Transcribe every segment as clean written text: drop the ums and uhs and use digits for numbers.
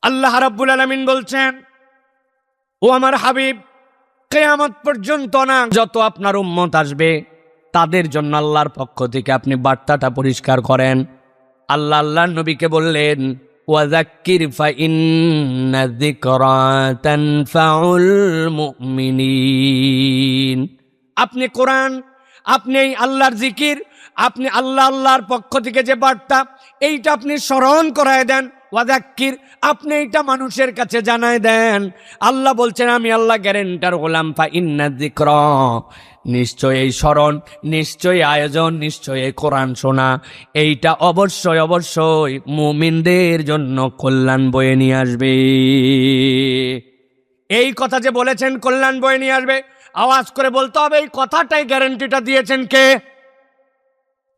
আল্লাহ রাব্বুল আলামিন বলছেন, ও আমার হাবিব, কিয়ামত পর্যন্ত না যত আপনার উম্মত আসবে তাদের জন্য আল্লাহর পক্ষ থেকে আপনি বার্তাটা পরিষ্কার করেন। আল্লাহর নবীকে বললেন, ওয়াযাক্কির ফাইন্না যিকরা তানফাউল মুমিনিন। আপনি কোরআন, আপনি এই আল্লাহর জিকির, আপনি আল্লাহর পক্ষ থেকে যে বার্তা, এইটা আপনি স্মরণ করায় দেন। ওয়াযাক্কির, আপনি এইটা মানুষের কাছে জানায় দেন। আল্লাহ বলছেন, আমি আল্লাহ গ্যারেন্টার হলাম, ফাইন্না যিকরা, নিশ্চয় এই স্মরণ, নিশ্চয় আয়োজন, নিশ্চয় এই কোরআন শোনা, এইটা অবশ্যই অবশ্যই মুমিনদের জন্য কল্যাণ বয়ে নিয়ে আসবে। এই কথা যে বলেছেন কল্যাণ বয়ে নিয়ে আসবে, আওয়াজ করে বলতে হবে, এই কথাটাই গ্যারেন্টিটা দিয়েছেন কে?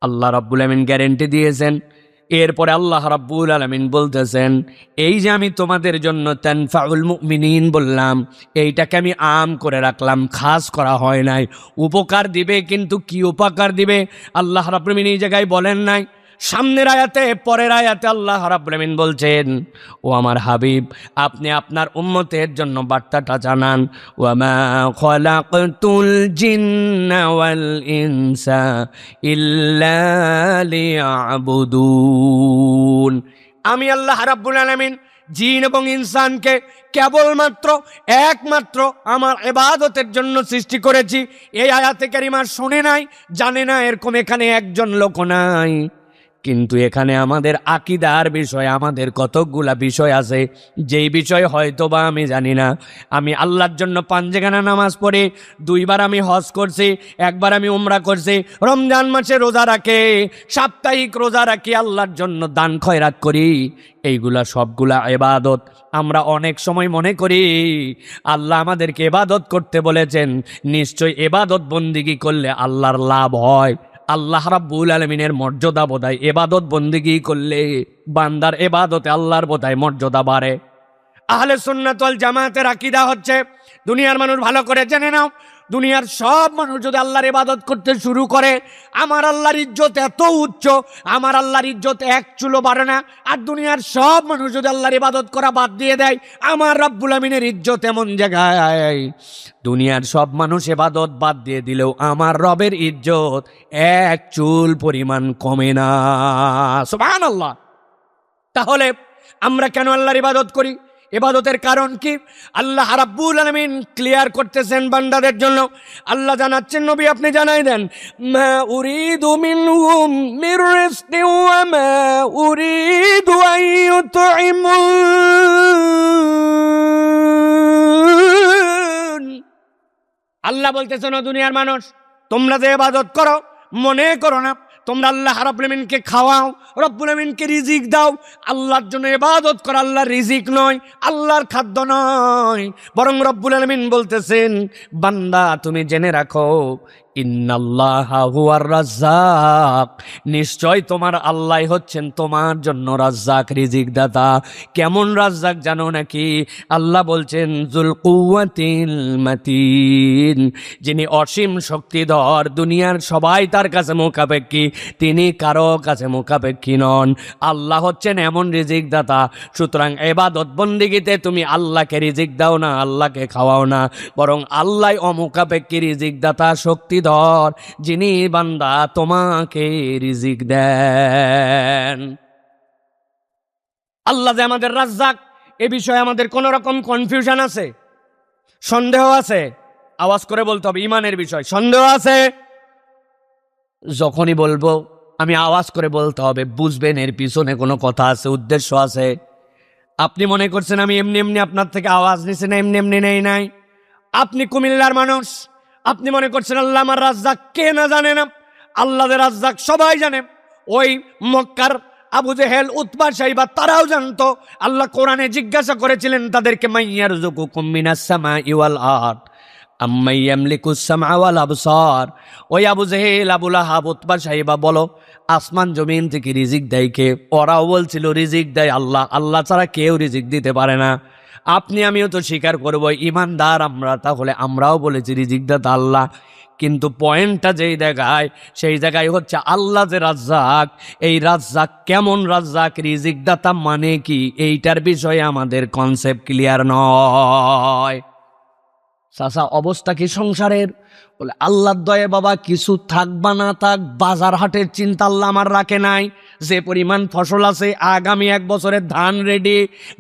আল্লাহ রাব্বুল আলামিন গ্যারেন্টি দিয়েছেন। এরপরে আল্লাহ রাব্বুল আলামিন বলতেছেন, এই যে আমি তোমাদের জন্য তানফাউল মুমিনিন বললাম, এইটাকে আমি আম করে রাখলাম, খাস করা হয় নাই। উপকার দিবে, কিন্তু কি উপকার দিবে আল্লাহ রাব্বুল আলামিন এই জায়গায় বলেন নাই। সামনের আয়াতে, পরের আয়াতে আল্লাহ রাব্বুল আলামিন বলছেন, ও আমার হাবিব, আপনি আপনার উম্মতের জন্য বার্তাটা জানান। ওয়ামা খালাকতুল জিন্না ওয়াল ইনসা ইল্লা লিয়াবুদুন। আমি আল্লাহ রাব্বুল আলামিন জিন এবং ইনসানকে কেবলমাত্র একমাত্র আমার ইবাদতের জন্য সৃষ্টি করেছি। এই আয়াতে কারিমা শুনে নাই, জানে না, এরকম এখানে একজন লোক নাই। কিন্তু এখানে আমাদের আকীদার বিষয়, আমাদের কতকগুলা বিষয় আছে যেই বিষয় হয়তো বা আমি জানি না। আমি আল্লাহর জন্য 5 জায়গানা নামাজ পড়ি, 2 বার আমি হজ করছি, 1 বার আমি উমরা করছি, রমজান মাসে রোজা রাখি, সাপ্তাহিক রোজা রাখি, আল্লাহর জন্য দান খয়রাত করি। এইগুলা সবগুলা ইবাদত। আমরা অনেক সময় মনে করি আল্লাহ আমাদেরকে ইবাদত করতে বলেছেন, নিশ্চয় ইবাদত বন্দিগি করলে আল্লাহর লাভ হয়। আল্লাহ রাব্বুল আলামিনের মর্যাদা বোধহয় ইবাদত বন্দেগী করলে বান্দার ইবাদতে আল্লাহর বোধহয় মর্যাদা বাড়ে। আহলে সুন্নাত ওয়াল জামাতের আকীদা হচ্ছে, দুনিয়ার মানুষ ভালো করে জেনে নাও, দুনিয়ার সব মানুষ যদি আল্লাহর ইবাদত করতে শুরু করে, আমার আল্লাহর ইজ্জত এত উচ্চ, আমার আল্লাহর ইজ্জত 1 চুলো বাড়ে না। আর দুনিয়ার সব মানুষ যদি আল্লাহর ইবাদত করা বাদ দিয়ে দেয়, আমার রব্বুল আমিনের ইজ্জত এমন জায়গায়, দুনিয়ার সব মানুষ ইবাদত বাদ দিয়ে দিলেও আমার রবের ইজ্জত 1 চুল পরিমাণ কমে না। সুবহানাল্লাহ। তাহলে আমরা কেন আল্লাহর ইবাদত করি? ইবাদতের কারণ কি? আল্লাহ রাব্বুল আলামিন ক্লিয়ার করতেছেন বান্দাদের জন্য। আল্লাহ জানাচ্ছেন, নবী আপনি জানাই দেন, মা উরিদু মিনহুম মির রিজকি ওয়া মা উরিদু আন ইউতঈমুন। আল্লাহ বলতেছেন, ও দুনিয়ার মানুষ, তোমরা যে ইবাদত করো, মনে করো না তোমরা আল্লাহ রাব্বুল আমিনকে খাওয়াও, রব্বুল আমিনকে রিজিক দাও। আল্লাহর জন্য ইবাদত করা আল্লাহর রিজিক নয়, আল্লাহর খাদ্য নয়, বরং রব্বুল আমিন বলতেছেন, বান্দা তুমি জেনে রাখো, ইন্নাল্লাহা হুয়ার রাজ্জাক, নিশ্চয় তোমার আল্লাহ হচ্ছেন তোমার জন্য রাজ্জাক, রিজিক দাতা। কেমন রাজ্জাক জানো নাকি? আল্লাহ বলছেন, যুল কুওয়াতিল মাতিন, যিনি অসীম শক্তিধর, দুনিয়ার সবাই তার কাছে মুখাপেক্ষী, তিনি কারো কাছে মুখাপেক্ষী নন। আল্লাহ হচ্ছেন এমন রিজিক দাতা। সুতরাং ইবাদত বন্দেগীতে তুমি আল্লাহকে রিজিক দাও না, আল্লাহকে খাওয়াও না, বরং আল্লাহ অমুখাপেক্ষী রিজিক দাতা, শক্তিধর, যিনি বান্দা তোমাকে রিজিক দেন। আল্লাহ যে আমাদের রাজ্জাক, এ বিষয়ে আমাদের কোন রকম কনফিউশন আছে? সন্দেহ আছে? আওয়াজ করে বলতে হবে, ইমানের বিষয় সন্দেহ আছে? যখনই বলবো আমি আওয়াজ করে বলতে হবে, বুঝবেন এর পিছনে কোনো কথা আছে, উদ্দেশ্য আছে। আপনি মনে করছেন আমি এমনি এমনি আপনার থেকে আওয়াজ নিছি না, এমনি এমনি নেই নাই। আপনি কুমিল্লার মানুষ, আপনি মনে করছেন আল্লাহ আমার রাজ্জাক, কে না জানে না? আল্লাহর রাজ্জাক সবাই জানে। ওই মক্কার আবু জেহেল, উতবা, শাইবা তারাও জানতো। আল্লাহ কোরআনে জিজ্ঞাসা করেছিলেন তাদেরকে, মাইয়ারযুকুকুম মিনাস সামাই ওয়াল আরদ আম্মান ইয়ামলিকুস সামআ ওয়াল আবসার। ওই আবু জেহেল, আবু লাহাব, উতবা, শাইবা বলো, আসমান জমিন থেকে রিজিক দেয় কে? ওরাও বলছিল রিজিক দেয় আল্লাহ, আল্লাহ ছাড়া কেউ রিজিক দিতে পারে না। আপনি আমিও তো স্বীকার করবো, ইমানদার আমরা, তাহলে আমরাও বলেছি রিজিক দাতা আল্লাহ। কিন্তু পয়েন্টটা যেই জায়গায়, সেই জায়গায় হচ্ছে আল্লাহ যে রাজ্জাক, এই রাজ্জাক কেমন রাজ্জাক, রিজিক দাতা মানে কি, এইটার বিষয়ে আমাদের কনসেপ্ট ক্লিয়ার নয়। চাচা অবস্থা কি সংসারের? বলে আল্লাহর দয়ে বাবা কিছু থাক বা না থাক, বাজার হাটের চিন্তা আল্লাহ আমার রাখে নাই। যে পরিমাণ ফসল আছে, আগামী 1 বছরের ধান রেডি,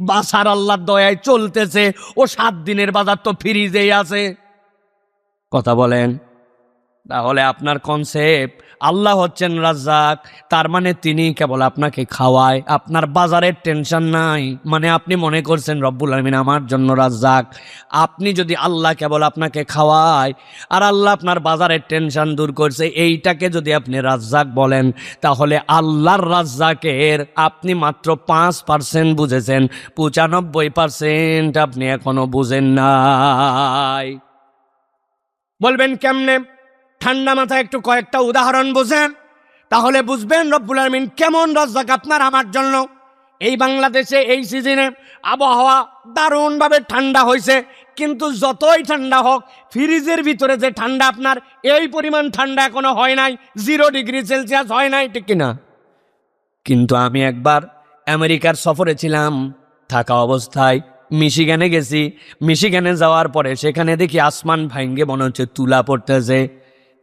বাজার আল্লাহর দয়ায় চলতেছে। ও 7 দিনের বাজার তো ফ্রিজেই আছে। কথা বলেন। তাহলে আপনার কনসেপ্ট আল্লাহ হচ্ছেন রাজ্জাক, তার মানে তিনি কেবল আপনাকে খাওয়ায়, আপনার বাজারের টেনশন নাই। মানে আপনি মনে করছেন রব্বুল আলামিন আমার জন্য রাজ্জাক। আপনি যদি আল্লাহ কেবল আপনাকে খাওয়ায় আর আল্লাহ আপনার বাজারের টেনশন দূর করছে, এইটাকে যদি আপনি রাজ্জাক বলেন, তাহলে আল্লাহর রাজ্জাকের আপনি মাত্র 5% বুঝেছেন, 95% আপনি এখনো বুঝেন নাই। বলবেন কেমনে? ঠান্ডা মাথায় একটু কয়েকটা উদাহরণ বোঝেন, তাহলে বুঝবেন রব্বুল আলামিন কেমন রাজ্জাক আপনার আমার জন্য। এই বাংলাদেশে এই সিজনে আবহাওয়া দারুণভাবে ঠান্ডা হয়েছে, কিন্তু যতই ঠান্ডা হোক, ফ্রিজের ভিতরে যে ঠান্ডা আপনার এই পরিমাণ ঠান্ডা এখনো হয় নাই, 0 ডিগ্রি সেলসিয়াস হয় নাই, ঠিক কিনা? কিন্তু আমি একবার আমেরিকার সফরে ছিলাম, থাকা অবস্থায় মিশিগানে গেছি। মিশিগানে যাওয়ার পরে সেখানে দেখি আসমান ভাঙ্গে মনে হচ্ছে তুলা পড়তেছে।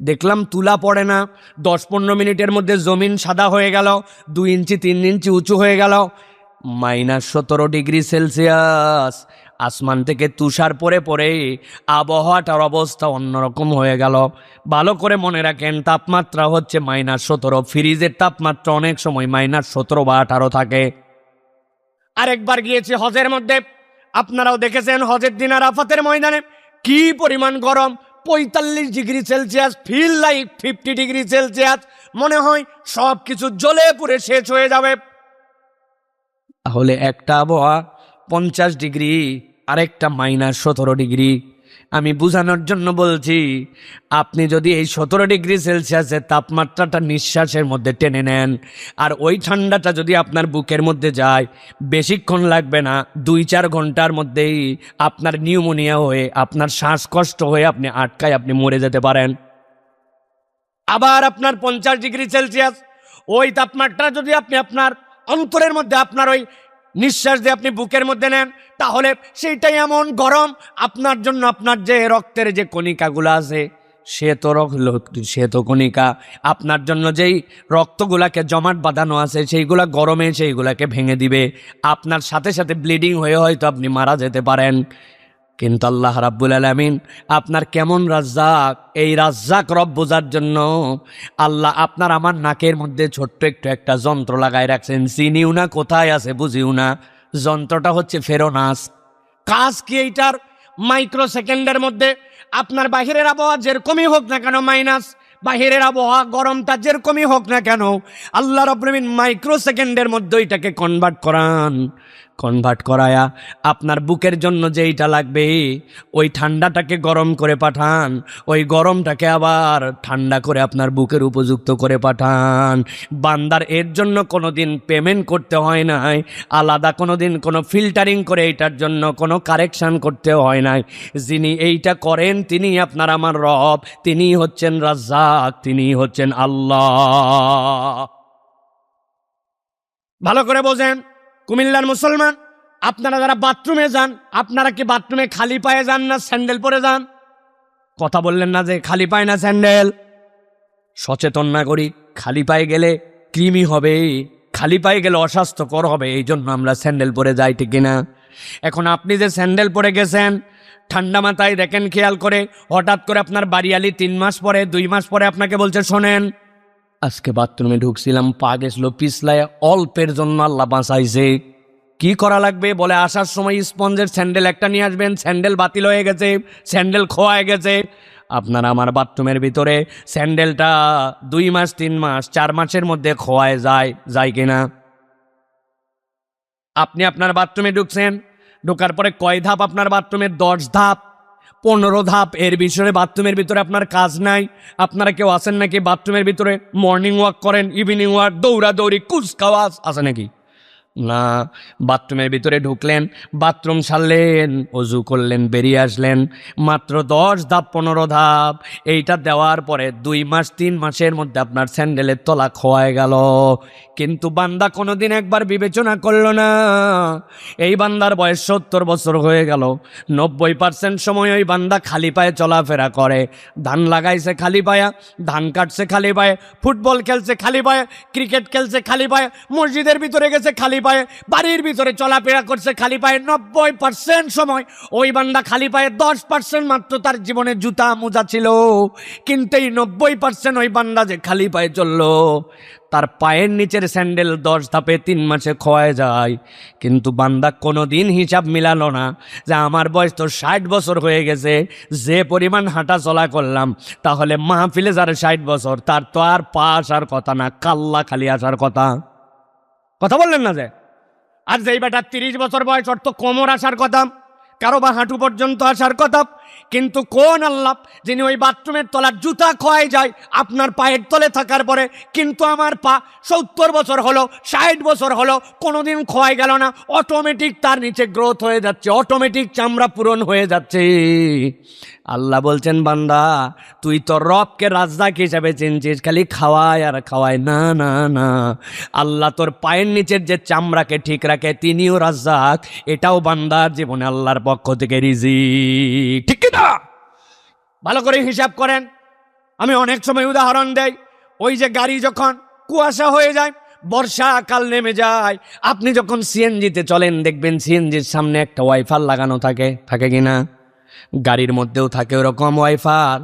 দেখলাম তুলা পড়ে না, 10-15 মিনিটের মধ্যে জমিন সাদা হয়ে গেল, 2 ইঞ্চি 3 ইঞ্চি উঁচু হয়ে গেল। -17 ডিগ্রি সেলসিয়াস, আসমান থেকে তুষার পরে পরে আবহাওয়াটার অবস্থা অন্যরকম হয়ে গেল। ভালো করে মনে রাখেন, তাপমাত্রা হচ্ছে -17। ফ্রিজের তাপমাত্রা অনেক সময় -17 বা 18 থাকে। আরেকবার গিয়েছি হজের মধ্যে, আপনারাও দেখেছেন হজের দিন আরাফাতের ময়দানে কি পরিমাণ গরম, 45 degree Celsius, feel like 50 degree Celsius, মনে হয় সব কিছু জ্বলে পুড়ে শেষ হয়ে যাবে। তাহলে একটা আবহাওয়া 50 ডিগ্রি, আরেকটা -17 ডিগ্রি। আমি বোঝানোর জন্য বলছি, আপনি যদি এই 17 ডিগ্রি সেলসিয়াসের তাপমাত্রাটা নিঃশ্বাসের মধ্যে টেনে নেন, আর ওই ঠান্ডাটা যদি আপনার বুকের মধ্যে যায়, বেশিক্ষণ লাগবে না, 2-4 ঘন্টার মধ্যেই আপনার নিউমোনিয়া হয়ে, আপনার শ্বাসকষ্ট হয়ে আপনি আটকায় আপনি মরে যেতে পারেন। আবার আপনার 50 ডিগ্রি সেলসিয়াস, ওই তাপমাত্রা যদি আপনি আপনার অন্তরের মধ্যে, আপনার ওই নিঃশ্বাস দিয়ে আপনি বুকের মধ্যে নেন, তাহলে সেইটাই এমন গরম, আপনার জন্য আপনার যে রক্তের যে কণিকাগুলো আছে, শ্বেত কণিকা, আপনার জন্য যেই রক্তগুলাকে জমাট বাঁধানো আছে, সেইগুলা গরমে সেইগুলাকে ভেঙে দিবে, আপনার সাথে সাথে ব্লিডিং হয়ে হয়তো আপনি মারা যেতে পারেন। কিন্তু আল্লাহ রাব্বুল আলামিন আপনার কেমন রাজ্জাক, এই রাজ্জাক রব বোঝার জন্য আল্লাহ আপনার আমার নাকের মধ্যে ছোট্ট একটু একটা যন্ত্র লাগায় রাখছেন। চিনিও না কোথায় আছে, বুঝিও না। যন্ত্রটা হচ্ছে ফেরোনাস। কাজ কি এইটার? মাইক্রো সেকেন্ডের মধ্যে আপনার বাহিরের আবহাওয়া যেরকমই হোক না কেন, বাহিরের আবহাওয়া গরমটা যেরকমই হোক না কেন, আল্লাহ রাব্বুল আলামিন মাইক্রো সেকেন্ডের মধ্যে এটাকে কনভার্ট করায়া আপনার বুকের জন্য যেইটা লাগবে, ওই ঠান্ডাটাকে গরম করে পাঠান, ওই গরমটাকে আবার ঠান্ডা করে আপনার বুকের উপযুক্ত করে পাঠান। বান্দার এর জন্য কোনোদিন পেমেন্ট করতে হয় নাই, আলাদা কোনোদিন কোনো ফিল্টারিং করে এইটার জন্য কোনো কারেকশান করতে হয় নাই। যিনি এইটা করেন তিনি আপনার আমার রব, তিনি হচ্ছেন রাজ্জাক, তিনি হচ্ছেন আল্লাহ। ভালো করে বোঝেন কুমিল্লার মুসলমান, আপনারা যারা বাথরুমে যান, আপনারা কি বাথরুমে খালি পায়ে যান না স্যান্ডেল পরে যান? কথা বললেন না যে খালি পায়ে না স্যান্ডেল। সচেতন নাগরিক, খালি পায়ে গেলে কৃমি হবে, খালি পায়ে গেলে অস্বাস্থ্যকর হবে, এই জন্য আমরা স্যান্ডেল পরে যাই, ঠিক কিনা? এখন আপনি যে স্যান্ডেল পরে গেছেন, ঠান্ডা মাথায় দেখেন, খেয়াল করে, হঠাৎ করে আপনার বাড়িয়ালি 3 মাস পরে 2 মাস পরে আপনাকে বলছে, শোনেন আজকে বাথরুমে ঢুকছিলাম, পা গেছিল পিছলায়, অল্পের জন্য আল্লাহ বাঁচাইছে, কি করা লাগবে? বলে আসার সময় স্পঞ্জের স্যান্ডেল একটা নিয়ে আসবেন। স্যান্ডেল বাতিল হয়ে গেছে, স্যান্ডেল খোয়া গেছে। আপনার আমার বাথরুমের ভিতরে স্যান্ডেলটা 2 মাস 3 মাস 4 মাসের মধ্যে খোয়ায় যায় কিনা? আপনি আপনার বাথরুমে ঢুকছেন, ঢোকার পরে কয় ধাপ আপনার বাথরুমের? 10 ধাপ 15 ধাপ। এর বিষয়ে বাথরুমের ভিতরে আপনার কাজ নাই? আপনারা কেউ আছেন নাকি বাথরুমের ভিতরে মর্নিং ওয়াক করেন, ইভিনিং ওয়াক, দৌড়াদৌড়ি, কুচকাওয়াজ আছে নাকি? না, বাথরুমের ভিতরে ঢুকলেন, বাথরুম সারলেন, অজু করলেন, বেরিয়ে আসলেন, মাত্র 10 ধাপ 15 ধাপ এইটা দেওয়ার পরে 2 মাস 3 মাসের মধ্যে আপনার স্যান্ডেলের তলা খোয়ায় গেল। কিন্তু বান্দা কোনোদিন একবার বিবেচনা করলো না, এই বান্দার বয়স 70 বছর হয়ে গেল, 90% সময় ওই বান্দা খালি পায়ে চলাফেরা করে। ধান লাগাইছে খালি পায়ে, ধান কাটছে খালি পায়ে, ফুটবল খেলছে খালি পায়ে, ক্রিকেট খেলছে খালি পায়ে, মসজিদের ভিতরে গেছে খালি পায়ে, বাড়ির ভিতরে চলাফেরা করছে খালি পায়ে। 90% সময় ওই বান্দা খালি পায়ে, 10% মাত্র তার জীবনে জুতা মোজা ছিল। কিন্তু এই 90% ওই বান্দা যে খালি পায়ে চললো, তার পায়ের নিচের স্যান্ডেল 10 ধাপে 3 মাসে ক্ষয় যায়। কিন্তু বান্দা কোনোদিন হিসাব মিলালো না যে আমার বয়স তো 60 বছর হয়ে গেছে, যে পরিমাণ হাঁটা চলা করলাম, তাহলে মাহফিলে যার 60 বছর তার তো আর পা আসার কথা না, কাল্লা খালি আসার কথা। কথা বললেন না যে? আর যেই বেটা 30 বছর বয়স, ওর তো কোমর আসার কথা, কারো বা হাঁটু পর্যন্ত আসার কথা। কিন্তু কোন আল্লাহ যিনি ওই বাথরুমের তলার জুতা ক্ষয় যায় আপনার পায়ের তলে থাকার পরে, কিন্তু আমার পা 70 বছর হলো, 60 বছর হলো, কোনোদিন ক্ষয় গেল না, অটোমেটিক তার নিচে গ্রোথ হয়ে যাচ্ছে, অটোমেটিক চামড়া পূরণ হয়ে যাচ্ছে। আল্লাহ বলছেন, বান্দা তুই তো রবকে রাজ্জাক হিসাবে চিনছিস, খালি খাওয়ায় আর খাওয়ায়। না না না, আল্লাহ তোর পায়ের নিচের যে চামড়াকে ঠিক রাখে, তিনিও রাজ্জাক। এটাও বান্দার জীবনে আল্লাহর পক্ষ থেকে রিজিক, ঠিক না? ভালো করে হিসাব করেন। আমি অনেক সময় উদাহরণ দেই, ওই যে গাড়ি যখন কুয়াশা হয়ে যায়, বর্ষাকাল নেমে যায়, আপনি যখন সিএনজিতে চলেন দেখবেন সিএনজির সামনে একটা ওয়াইফার লাগানো থাকে, থাকে কিনা? গাড়ির মধ্যেও থাকে ওরকম ওয়াইফার।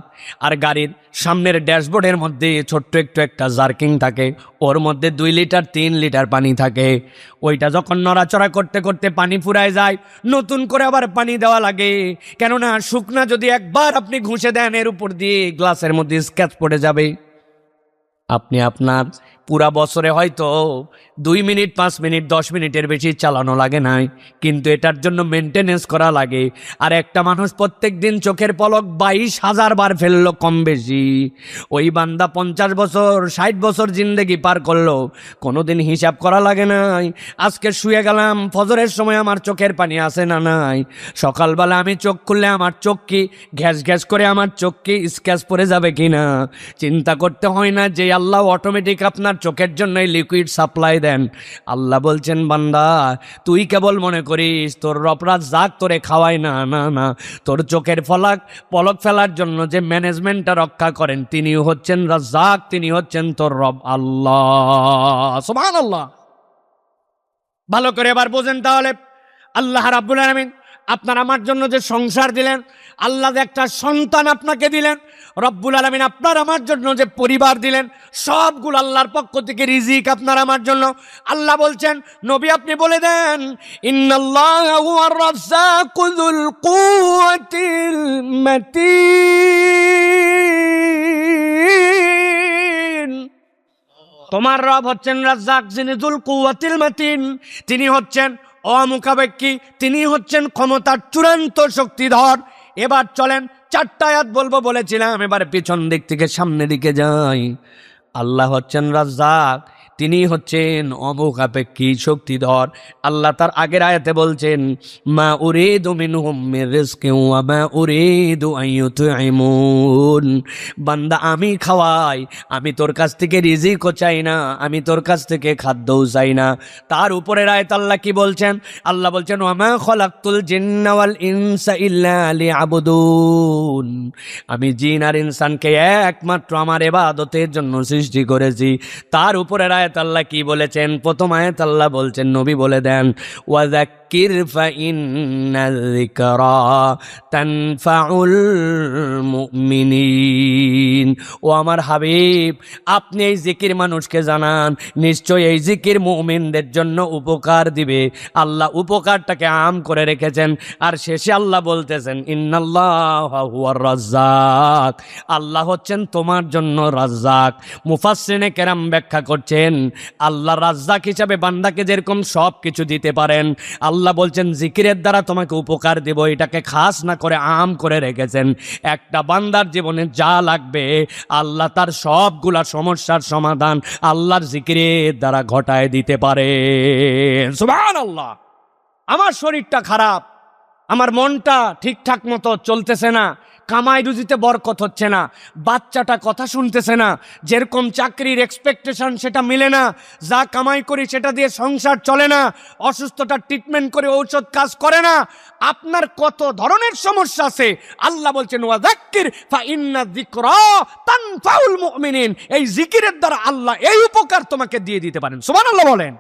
আর গাড়ির সামনের ড্যাশবোর্ডের মধ্যে ছোট্ট একটু একটা জার্কিং থাকে, ওর মধ্যে 2 লিটার 3 লিটার পানি থাকে। ওইটা যখন নড়াচড়া করতে করতে পানি ফুরায় যায়, নতুন করে আবার পানি দেওয়া লাগে। কেননা শুকনা যদি একবার আপনি ঘুষে দেন, এর উপর দিয়ে গ্লাসের মধ্যে স্ক্র্যাচ পড়ে যাবে। আপনি আপনার পুরা বছরে হয়তো 2 মিনিট 5 মিনিট 10 মিনিটের বেশি চালানো লাগে নাই, কিন্তু এটার জন্য মেনটেনেন্স করা লাগে। আর একটা মানুষ প্রত্যেক দিন চোখের পলক 22,000 বার ফেললো কম বেশি। ওই বান্দা 50 বছর 60 বছর জিন্দেগি পার করলো, কোনোদিন হিসাব করা লাগে নাই। আজকে শুয়ে গেলাম, ফজরের সময় আমার চোখের পানি আসে না নাই, সকালবেলা আমি চোখ খুললে আমার চোখ কি ঘ্যাস ঘ্যাস করে, আমার চোখ কি স্ক্র্যাচ পড়ে যাবে কিনা। চিন্তা করতে হয় না যে আল্লাহ অটোমেটিক আপনার চোখের জন্য লিকুইড সাপ্লাই দেন। আল্লাহ বলছেন, বান্দা তুই কেবল মনে করিস তোর রব রাজ্জাক তোরে খাওয়ায়। না না না, তোর চোখের পলক ফেলার জন্য যে ম্যানেজমেন্টটা রক্ষা করেন, তিনি হচ্ছেন রাজ্জাক, তিনি হচ্ছেন তোর রব আল্লাহ। সুবহানাল্লাহ। ভালো করে এবার বোঝেন তাহলে, আল্লাহ রাব্বুল আলামিন আপনার আমার জন্য যে সংসার দিলেন, আল্লাহ যে একটা সন্তান আপনাকে দিলেন, রব্বুল আলামিন আপনার আমার জন্য যে পরিবার দিলেন, সবগুলো আল্লাহর পক্ষ থেকে রিজিক আপনার আমার জন্য। আল্লাহ বলছেন, নবী আপনি বলে দেন, ইন্নাল্লাহা হুয়ার রাজ্জাকু যুল কুওয়াতিল মাতিন। তোমার রব হচ্ছেন রাজ্জাক, যিনি যুল কুওয়াতিল মাতিন, তিনি হচ্ছেন অমুখাপেক্ষী, তিনি হচ্ছেন ক্ষমতার চূড়ান্ত শক্তিধর। এবার চলেন 4টা আয়াত বলবো বলেছিলাম, এবার পিছন দিক থেকে সামনে দিকে যাই। আল্লাহ হচ্ছেন রাজ্জাক, তিনি হচ্ছেন অমুখাপেক্ষী শক্তিধর। আল্লাহ তার আগের আয়াতে বলছেন, মা উরিদু মিনহুম মির রিজকিন ওয়া মা উরিদু আন ইউতঈমুন। বান্দা আমি খাওয়াই, আমি তোর কাছ থেকে রিজিকও চাই না, আমি তোর কাছ থেকে খাদ্যও চাই না। তার উপরের আয়াত আল্লাহ কি বলছেন? আল্লাহ বলছেন, ওয়া মা খালাকতুল জিন্না ওয়াল ইনসা ইল্লা লিয়াবুদুন। আমি জিন আর ইনসানকে একমাত্র আমার ইবাদতের জন্য সৃষ্টি করেছি। তার উপরের আয়াত আল্লাহ কি বলেছেন? প্রথম আয়াত আল্লাহ বলছেন, নবী বলে দেন, ওয়াযাক্কির ফাইন্না যিকরা তানফাউল মুমিনিন। ও আমার হাবিব, আপনি এই জিকির মানুষকে জানান, নিশ্চয় এই জিকির মুমিনদের জন্য উপকার দিবে। আল্লাহ উপকারটাকে আম করে রেখেছেন। আর শেষে আল্লাহ বলতেছেন, ইন্নাল্লাহা হুয়ার রাজ্জাক, আল্লাহ হচ্ছেন তোমার জন্য রাজ্জাক। মুফাসসিরিনে কেরাম ব্যাখ্যা করছেন, আল্লাহ রাজ্জাক হিসাবে বান্দাকে যেরকম সব কিছু দিতে পারেন, আল্লাহ আল্লাহ বলছেন জিকিরের দ্বারা তোমাকে উপকার দেব, এটাকে খাস না করে আম করে রেখেছেন। একটা বান্দার জীবনে যা লাগবে আল্লাহ তার সবগুলা সমস্যার সমাধান আল্লাহর জিকিরের দ্বারা ঘটায় দিতে পারে। সুবহানাল্লাহ। আমার শরীরটা খারাপ, আমার মনটা ঠিকঠাক মতো চলতেছে না, কামাই রুজিতে বরকত হচ্ছে না, বাচ্চাটা কথা শুনতেছে না, যেরকম চাকরির এক্সপেকটেশন সেটা মিলে না, যা কামাই করি সেটা দিয়ে সংসার চলে না, অসুস্থতার ট্রিটমেন্ট করে ঔষধ কাজ করে না। আপনার কত ধরনের সমস্যা আছে, আল্লাহ বলছেন ওয়াযাক্কির ফাইন্না যিকরা তানফাউল মুমিনিন। এই জিকিরের দ্বারা আল্লাহ এই উপকার তোমাকে দিয়ে দিতে পারেন। সুবহানাল্লাহ বলেন।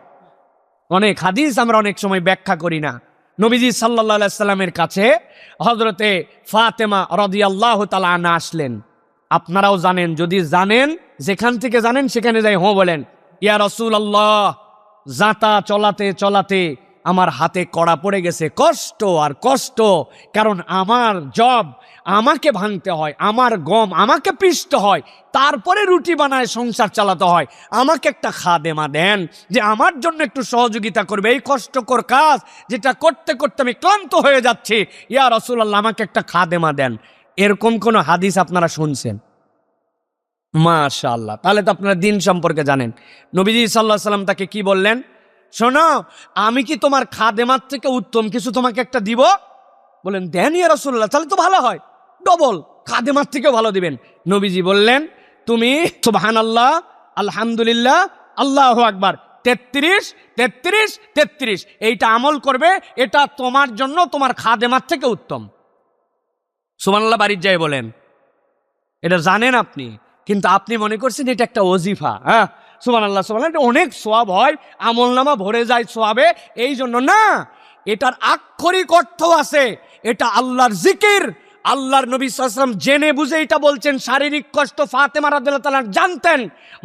অনেক হাদিস আমরা অনেক সময় ব্যাখ্যা করি না। নবীজি সাল্লাল্লাহু আলাইহি সাল্লামের কাছে হযরতে ফাতেমা রাদিয়াল্লাহু তাআলা আনহা আসলেন। আপনারাও জানেন, যদি জানেন যেখান থেকে জানেন সেখানে যাই হ্যাঁ বলেন, ইয়া রাসূলুল্লাহ, যাতা চলাতে চলাতে আমার হাতে কড়া পড়ে গেছে, কষ্ট আর কষ্ট, কারণ আমার জব আমাকে ভাঙতে হয়, আমার গম আমাকে পিষতে হয়, তারপরে রুটি বানায় সংসার চালাতে হয়। আমাকে একটা খাদেমা দেন যে আমার জন্য একটু সহযোগিতা করবে, এই কষ্টকর কাজ যেটা করতে করতে আমি ক্লান্ত হয়ে যাচ্ছি। ইয়া রাসূলুল্লাহ, আমাকে একটা খাদেমা দেন। এরকম কোন হাদিস আপনারা শুনছেন? মাশাআল্লাহ, তাহলে তো আপনারা দিন সম্পর্কে জানেন। নবীজি সাল্লাল্লাহু আলাইহি সাল্লাম তাকে কি বললেন? শোনো, আমি কি তোমার খাদেমার থেকে উত্তম কিছু তোমাকে একটা দিব? বলেন দেন ইয়া রাসূলুল্লাহ, তাহলে তো ভালো হয়, ডবল, খাদেমার থেকেও ভালো দিবেন। নবীজি বললেন, তুমি সুবহানাল্লাহ, আলহামদুলিল্লাহ, আল্লাহু আকবার 33 33 33 এইটা আমল করবে, এটা তোমার জন্য তোমার খাদেমার থেকে উত্তম। সুবহানাল্লাহ বাড়ির যাই বলেন। এটা জানেন আপনি, কিন্তু আপনি মনে করছেন এটা একটা ওজিফা। হ্যাঁ, সুবহানাল্লাহ সুবহানাল্লাহ, এটা অনেক সওয়াব হয়, আমলনামা ভরে যায় সওয়াবে, এই জন্য না। এটার আক্ষরিক অর্থ আছে, এটা আল্লাহর জিকির। আল্লাহর নবী সাল্লাল্লাহু আলাইহি ওয়াসাল্লাম জেনে বুঝে এটা বলছেন। শারীরিক কষ্ট ফাতেমা রাদিয়াল্লাহু তাআলা জানতেন,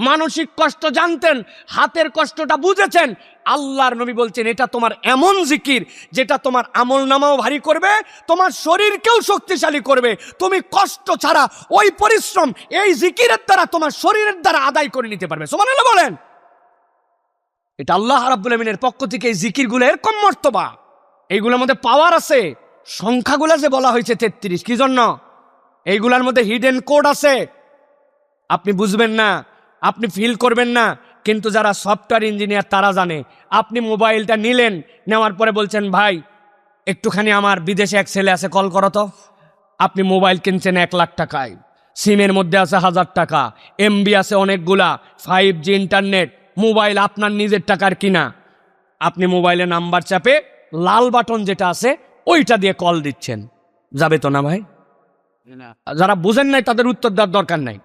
মানসিক কষ্ট জানতেন, হাতের কষ্টটা বুঝেছেন। আল্লাহর নবী বলছেন এটা তোমার এমন জিকির যেটা তোমার আমলনামাও ভারী করবে, তোমার শরীরকেও শক্তিশালী করবে। তুমি কষ্ট ছাড়া ওই পরিশ্রম এই জিকিরের দ্বারা তোমার শরীরের দ্বারা আদায় করে নিতে পারবে। সুবহানাল্লাহ বলেন। এটা আল্লাহ রাব্বুল আমিনের পক্ষ থেকে এই জিকিরগুলো এরকম মর্তবা, এইগুলোর মধ্যে পাওয়ার আছে। সংখ্যাগুলো যে বলা হয়েছে 33, কি জন্য? এইগুলোর মধ্যে হিডেন কোড আছে, আপনি বুঝবেন না, আপনি ফিল করবেন না, কিন্তু যারা সফটওয়্যার ইঞ্জিনিয়ার তারা জানে। আপনি মোবাইলটা নিলেন, নেওয়ার পরে বলছেন ভাই একটুখানি আমার বিদেশে এক ছেলে আছে, কল করো তো। আপনি মোবাইল কিনছেন 1 লাখ টাকায়, সিমের মধ্যে আছে 1000 টাকা, এমবি আছে অনেকগুলা, 5G ইন্টারনেট, মোবাইল আপনার নিজের টাকার কিনা। আপনি মোবাইলে নাম্বার চাপে লাল বাটন যেটা আছে ওইটা দিয়ে কল দিচ্ছেন, যাবে তো না ভাই? যারা বুঝেন নাই তাদের উত্তর দেওয়ার দরকার নাই।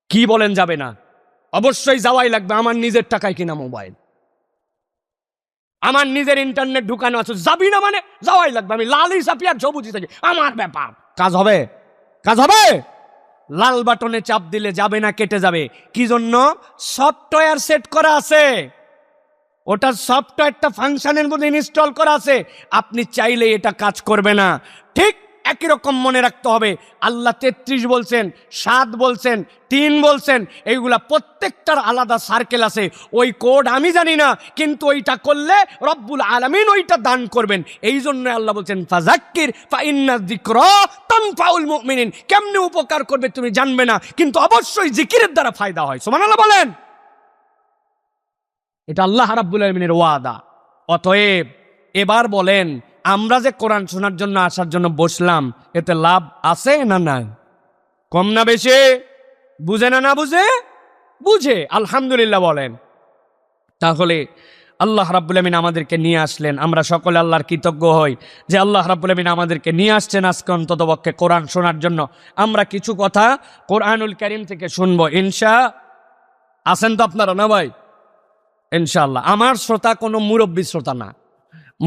কি বলেন যাবে না? অবশ্যই যাওয়াই লাগবে। আমার নিজের টাকায় কিনা মোবাইল, আমার নিজের ইন্টারনেট ঢুকানো আছে, যাবি না মানে যাওয়াই লাগবে। আমি লালই চাপি আর সবুজি থাকি, আমার ব্যাপার। কাজ হবে, কাজ হবে। লাল বাটনে চাপ দিলে যাবে না, কেটে যাবে। কি জন্য? সফটওয়্যার সেট করা আছে, ওটা সফটওয়্যারটা ফাংশনের মধ্যে ইনস্টল করা আছে। আপনি চাইলে এটা কাজ করবে না। ঠিক একই রকম মনে রাখতে হবে, আল্লাহ 33 বলছেন, 7 বলছেন, 3 বলছেন, এইগুলা প্রত্যেকটার আলাদা সার্কেল আছে। ওই কোড আমি জানি না, কিন্তু ওইটা করলে রব্বুল আলামিন ওইটা দান করবেন। এই জন্য আল্লাহ বলছেন ফাযাক্কির ফাইন্না যিকরা তানফাউল মুমিনিন। কেমনে উপকার করবে তুমি জানবে না, কিন্তু অবশ্যই জিকিরের দ্বারা ফায়দা হয়। সুবহানাল্লাহ বলেন। এটা আল্লাহ রাব্বুল আলামিনের ওয়াদা। অতএব এবার বলেন, আমরা যে কোরআন শোনার জন্য আসার জন্য বসলাম, এতে লাভ আছে না নাই? কম না বেশি? বুঝে না না বুঝে? বুঝে, আলহামদুলিল্লাহ বলেন। তাহলে আল্লাহ রাব্বুল আমিন আমাদেরকে নিয়ে আসলেন, আমরা সকলে আল্লাহর কৃতজ্ঞ হই যে আল্লাহ রাব্বুল আমিন আমাদেরকে নিয়ে আসছেন আজকে অন্ততপক্ষে কোরআন শোনার জন্য। আমরা কিছু কথা কোরআনুল কারীম থেকে শুনবো আছেন তো আপনারা না ভাই? ইনশাআল্লাহ। আমার শ্রোতা কোনো মুরব্বী শ্রোতা না,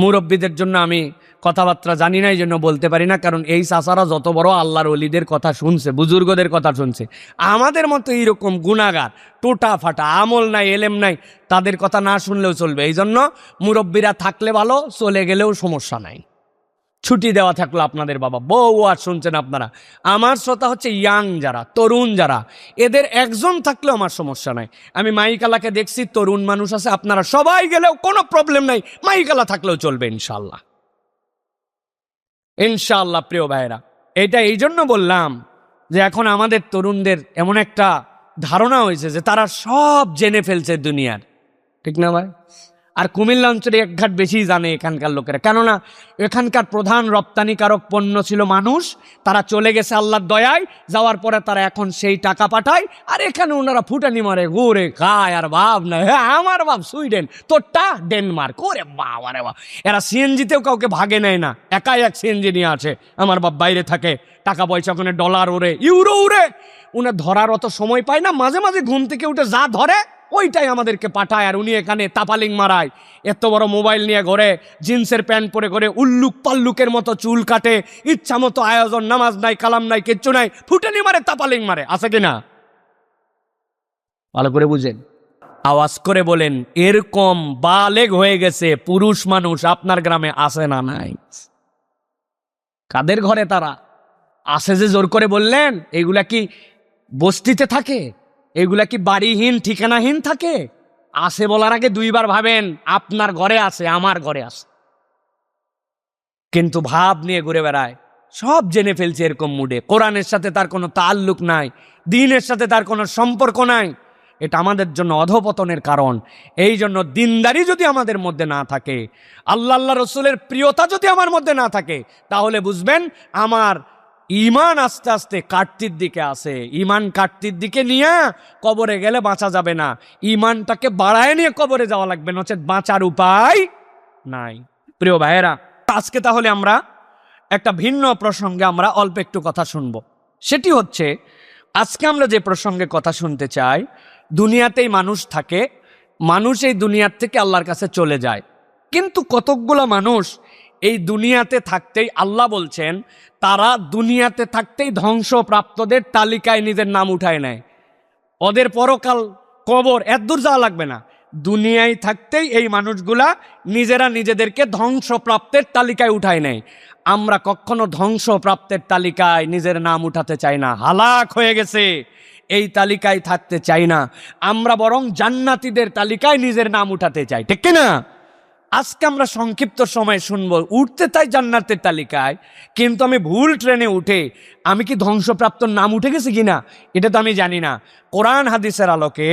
মুরব্বীদের জন্য আমি কথাবার্তা জানি না, এই জন্য বলতে পারি না। কারণ এই চাচারা যত বড় আল্লাহর ওলিদের কথা শুনছে, বুজুর্গদের কথা শুনছে, আমাদের মতো এইরকম গুনাহগার, টোটা ফাটা, আমল নাই, এলেম নাই, তাদের কথা না শুনলেও চলবে। এই জন্য মুরব্বীরা থাকলে ভালো, চলে গেলেও সমস্যা নাই। ছুটি দেওয়া থাকলো আপনাদের বাবা, বউ আর শুনছেন আপনারা। আমার শ্রোতা হচ্ছে ইয়াং যারা, তরুণ যারা, এদের একজন থাকলেও আমার সমস্যা নাই। আমি মাইকালাকে দেখছি, তরুণ মানুষ আছে, আপনারা সবাই গেলেও কোনো প্রবলেম নাই, মাইকালা থাকলেও চলবে ইনশাল্লাহ। ইনশাআল্লাহ প্রিয় ভাইরা, এটা এই জন্য বললাম যে এখন আমাদের তরুণদের এমন একটা ধারণা হয়েছে যে তারা সব জেনে ফেলছে দুনিয়ার, ঠিক না ভাই? আর কুমিল্লা অঞ্চলে এক ঘাট বেশি জানে এখানকার লোকেরা, কেননা এখানকার প্রধান রপ্তানিকারক পণ্য ছিল মানুষ। তারা চলে গেছে আল্লাহর দয়ায়, যাওয়ার পরে তারা এখন সেই টাকা পাঠায়, আর এখানে ওনারা ফুটানি মারে, ঘুরে খায়, আর ভাব না আমার বাপ সুইডেন, তোরটা ডেনমার্ক, ওরে বাবা রে বাবা। এরা সিএনজিতেও কাউকে ভাগে নেয় না, একাই এক সিএনজি নিয়ে আছে। আমার বাপ বাইরে থাকে, টাকা পয়সা ওখানে ডলার ওরে, ইউরো উড়ে, উনার ধরার অত সময় পায় না। মাঝে মাঝে ঘুম থেকে উঠে যা ধরে ওইটাই আমাদেরকে পাঠায়, আর উনি এখানে তাপালিং মারায়। এত বড় মোবাইল নিয়ে ঘরে, জিন্সের প্যান্ট পরে ঘরে, উল্লুক পাল্লুকের মতো চুল কাটে, ইচ্ছা মতো আয়োজন, নামাজ নাই, কালাম নাই, কিচ্ছু নাই, ফুটানি মারে, তাপালিং মারে, আছে কিনা? ভালো করে বুঝেন, আওয়াজ করে বলেন, এরকম বালেগ হয়ে গেছে পুরুষ মানুষ আপনার গ্রামে আছে না নাই? কাদের ঘরে তারা আছে যে জোর করে বললেন? এইগুলা কি বস্তিতে থাকে? এগুলা কি বাড়িহীন ঠিকানাহীন থাকে? আসে বলার আগে দুইবার ভাবেন, আপনার ঘরে আছে, আমার ঘরে আছে। কিন্তু ভাব নিয়ে ঘুরে বেড়ায়, সব জেনে ফেলছে এরকম মুডে। কোরআনের সাথে তার কোনো তাল্লুক নাই, দ্বীনের সাথে তার কোনো সম্পর্ক নাই। এটা আমাদের জন্য অধপতনের কারণ। এই জন্য দিনদারি যদি আমাদের মধ্যে না থাকে, আল্লাহ রসুলের প্রিয়তা যদি আমার মধ্যে না থাকে, তাহলে বুঝবেন আমার ইমান আস্তে আস্তে কাটতির দিকে আছে। ইমান কাটতির দিকে নিয়ে কবরে গেলে বাঁচা যাবে না, ইমানটাকে বাড়ায় নিয়ে কবরে যাওয়া লাগবে, নচেত বাঁচার উপায় নাই। প্রিয় ভাইয়েরা, আজকে তাহলে আমরা একটা ভিন্ন প্রসঙ্গে আমরা অল্প একটু কথা শুনবো। সেটি হচ্ছে, আজকে আমরা যে প্রসঙ্গে কথা শুনতে চাই, দুনিয়াতেই মানুষ থাকে, মানুষ এই দুনিয়ার থেকে আল্লাহর কাছে চলে যায়। কিন্তু কতকগুলো মানুষ এই দুনিয়াতে থাকতেই, আল্লাহ বলছেন, তারা দুনিয়াতে থাকতেই ধ্বংসপ্রাপ্তদের তালিকায় নিজের নাম উঠায় নেয়। ওদের পরকাল কবর এত দূর যাওয়া লাগবে না, দুনিয়ায় থাকতেই এই মানুষগুলা নিজেরা নিজেদেরকে ধ্বংসপ্রাপ্তের তালিকায় উঠায় নেয়। আমরা কখনো ধ্বংসপ্রাপ্তের তালিকায় নিজের নাম উঠাতে চাই না, হালাক হয়ে গেছে এই তালিকায় থাকতে চাই না। আমরা বরং জান্নাতীদের তালিকায় নিজের নাম উঠাতে চাই, ঠিক কিনা? আজকে আমরা সংক্ষিপ্ত সময় শুনবো, উঠতে চাই জান্নাতের তালিকায়, কিন্তু আমি ভুল ট্রেনে উঠে আমি কি ধ্বংসপ্রাপ্ত নাম উঠে গেছি কিনা এটা তো আমি জানি না। কোরআন হাদিসের আলোকে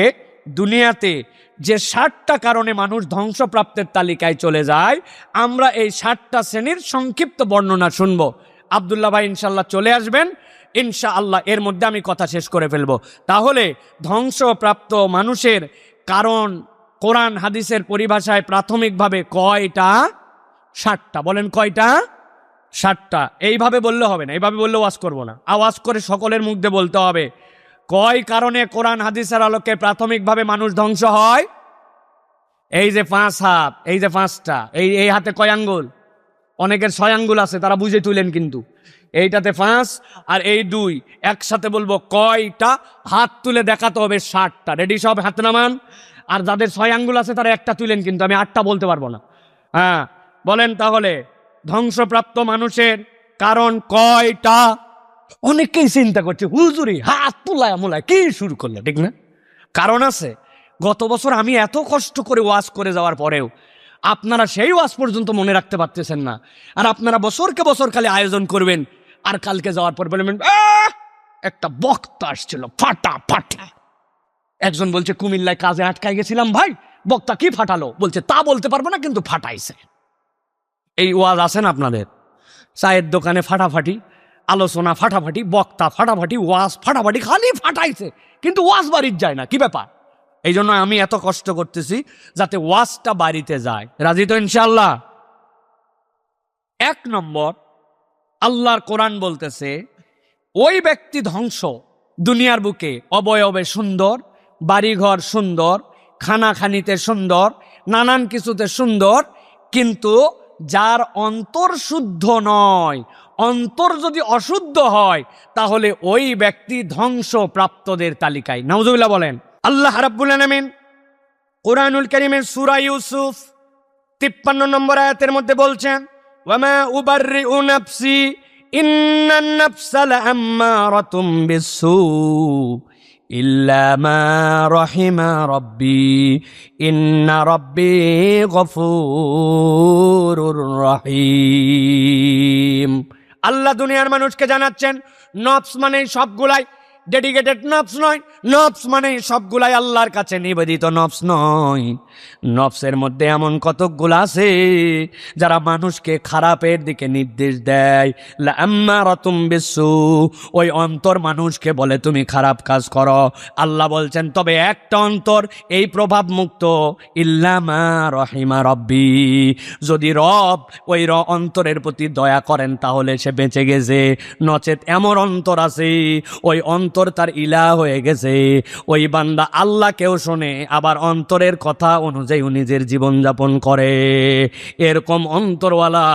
দুনিয়াতে যে 60টা কারণে মানুষ ধ্বংসপ্রাপ্তের তালিকায় চলে যায়, আমরা এই 60টা শ্রেণীর সংক্ষিপ্ত বর্ণনা শুনবো। আব্দুল্লাহ ভাই ইনশাল্লাহ চলে আসবেন, ইনশাআল্লাহ এর মধ্যে আমি কথা শেষ করে ফেলবো। তাহলে ধ্বংসপ্রাপ্ত মানুষের কারণ কোরআন হাদিসের পরিভাষায় প্রাথমিকভাবে কয়টা? 60টা। বলেন কয়টা? 60টা। এইভাবে বললে হবে না, এইভাবে বললে ওয়াজ করবো না, আওয়াজ করে সকলের মুখ দিয়ে বলতে হবে। কয় কারণে কোরআন হাদিসের আলোকে প্রাথমিকভাবে মানুষ ধ্বংস হয়? এই যে 5 হাত, এই যে 5টা, এই হাতে কয় আঙ্গুল? অনেকের 6 আঙ্গুল আছে, তারা বুঝে তুলেন, কিন্তু এইটাতে 5 আর এই 2, একসাথে বলবো কয়টা? হাত তুলে দেখাতে হবে 60টা। রেডি? সব হাত নামান। আর যাদের 6 আঙ্গুল আছে তারা একটা তুলেন, কিন্তু আমি 8টা বলতে পারবো না। হ্যাঁ বলেন তাহলে, ধ্বংসপ্রাপ্ত মানুষের কারণ কয়টা? অনেকেই চিন্তা করছে, হুজুরি হাত তুলায় মোলায় কি শুরু করলে, ঠিক না? কারণ আছে। গত বছর আমি এত কষ্ট করে ওয়াজ করে যাওয়ার পরেও আপনারা সেই ওয়াজ পর্যন্ত মনে রাখতে পারতেছেন না। আর আপনারা বছরকে বছর খালি আয়োজন করবেন, আর কালকে যাওয়ার পর বলবেন একটা বক্তা আসছিল ফাটা ফাটা। একজন বলছে কুমিল্লায় কাজে আটকায় গেছিলাম ভাই, বক্তা কি ফাটালো? বলছে তা বলতে পারবো না, কিন্তু ফাটাইছে। এই ওয়াজ আছেন আপনাদের? চায়ের দোকানে ফাটাফাটি, আলোচনা ফাটাফাটি, বক্তা ফাটাফাটি, ওয়াজ ফাটাফাটি, খালি ফাটাইছে, কিন্তু ওয়াজ বাড়ির যায় না। কি ব্যাপার? এই জন্য আমি এত কষ্ট করতেছি যাতে ওয়াজটা বাড়িতে যায়। রাজি তো ইনশাআল্লাহ? 1 নম্বর, আল্লাহর কোরআন বলতেছে ওই ব্যক্তি ধ্বংস, দুনিয়ার বুকে অবয়বে সুন্দর, বাড়িঘর সুন্দর, খানাখানিতে সুন্দর, নানান কিছুতে সুন্দর, কিন্তু যার অন্তর শুদ্ধ নয়, অন্তর যদি অশুদ্ধ হয়, তাহলে ওই ব্যক্তি ধ্বংসপ্রাপ্তদের তালিকায়। নাউজুবিল্লাহ বলেন। আল্লাহ রাব্বুল আলামিন কোরআনুল কারীমের সূরা ইউসুফ 53 নম্বর আয়াতের মধ্যে বলছেন, ওয়ামা উবাররিউ নাফসি ইন্নান নাফসা লাআম্মারাতুম বিসসু ইল্লা মা রাহিমা রাব্বি ইন্না রাব্বি গফুরুর রহিম। আল্লাহ দুনিয়ার মানুষকে জানাচ্ছেন নফস মানে সবগুলাই ডেডিকেটেড নফস নয়, নফস মানে সবগুলাই আল্লাহর কাছে নিবেদিত নফস নয়। নফসের মধ্যে এমন কতকগুলো আছে যারা মানুষকে খারাপের দিকে নির্দেশ দেয়। লাআম্মারাতুম বিসসু, ওই অন্তর মানুষকে বলে তুমি খারাপ কাজ করো। আল্লাহ বলছেন তবে একটা অন্তর এই প্রভাব মুক্ত, ইল্লা মা রহিমা রব্বি, যদি রব ওই অন্তরের প্রতি দয়া করেন তাহলে সে বেঁচে গেছে, নচেত এমন অন্তর আছে ওই অন্তর তার ইলাহ হয়ে গেছে। ওই বান্দা আল্লাহকেও শোনে আবার অন্তরের কথা অনুযায়ী নিজের জীবন যাপন করে। এরকম অন্তরওয়ালা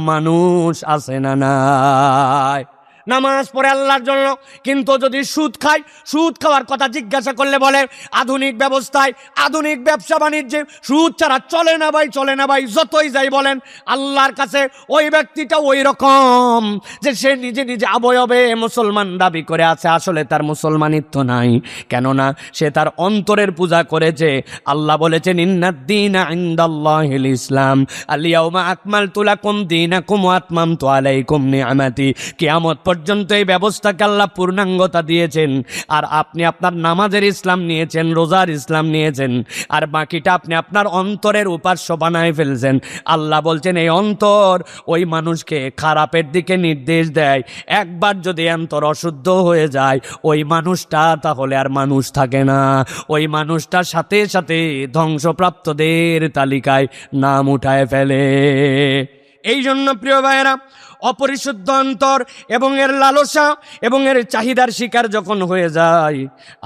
মানুষ আছে না নাই? নামাজ পড়ে আল্লাহর জন্য, কিন্তু যদি সুদ খায়, সুদ খাওয়ার কথা জিজ্ঞাসা করলে বলে আধুনিক ব্যবস্থায়, আধুনিক ব্যবসা বাণিজ্যে সুদ ছাড়া চলে না ভাই, চলে না ভাই। যতই যাই বলেন আল্লাহর কাছে ওই ব্যক্তিটা ওই রকম যে সে নিজে নিজে অবয়বে মুসলমান দাবি করে আছে, আসলে তার মুসলমানিত্ব নাই। কেননা সে তার অন্তরের পূজা করেছে। আল্লাহ বলেছেন ইন্নাদ-দীনা ইনদাল্লাহিল ইসলাম, আল-ইয়াউমা আকমালতু লাকুম দীনাকুম ওয়া আতমামতু আলাইকুম নি'মাতি। কিয়ামত পর্যন্ত এই ব্যবস্থাকে আল্লাহ পূর্ণাঙ্গতা দিয়েছেন। আর আপনি আপনার নামাজের ইসলাম নিয়েছেন, রোজার ইসলাম নিয়েছেন, আর বাকিটা আপনি আপনার অন্তরের উপাস্য বানায় ফেলছেন। আল্লাহ বলছেন এই অন্তর ওই মানুষকে খারাপের দিকে নির্দেশ দেয়। একবার যদি অন্তর অশুদ্ধ হয়ে যায় ওই মানুষটা তাহলে আর মানুষ থাকে না, ওই মানুষটার সাথে সাথে ধ্বংসপ্রাপ্তদের তালিকায় নাম উঠায় ফেলে। এই জন্য প্রিয় ভাইয়েরা, অপরিশুদ্ধ অন্তর এবং এর লালসা এবং এর চাহিদার শিকার যখন হয়ে যায়,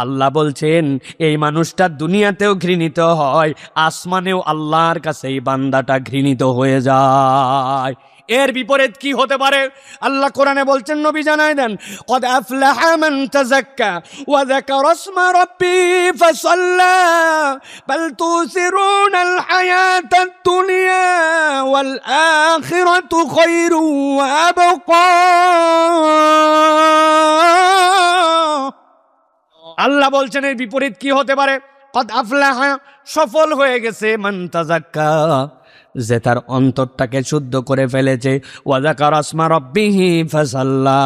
আল্লাহ বলছেন এই মানুষটা দুনিয়াতেও ঘৃণিত হয়, আসমানেও আল্লাহর কাছে এই বান্দাটা ঘৃণিত হয়ে যায়। এর বিপরীত কি হতে পারে আল্লাহ কোরআনে বলছেন, নবী জানায় দেন, কদ আফলাহা মান তাযাক্কা ওয়া যাকারা ইসমা রাব্বি ফাসাল্লা বাল তুসিরুনাল হায়াতাদ দুনিয়া ওয়াল আখিরাতু খায়রু ওয়া আবকা। আল্লাহ বলছেন এর বিপরীত কি হতে পারে, কদ আফলাহা, সফল হয়ে গেছে, মান তাযাক্কা, যে তার অন্তরটাকে শুদ্ধ করে ফেলেছে, ওয়া যাকারা ইসমা রাব্বিহি ফাসাল্লা,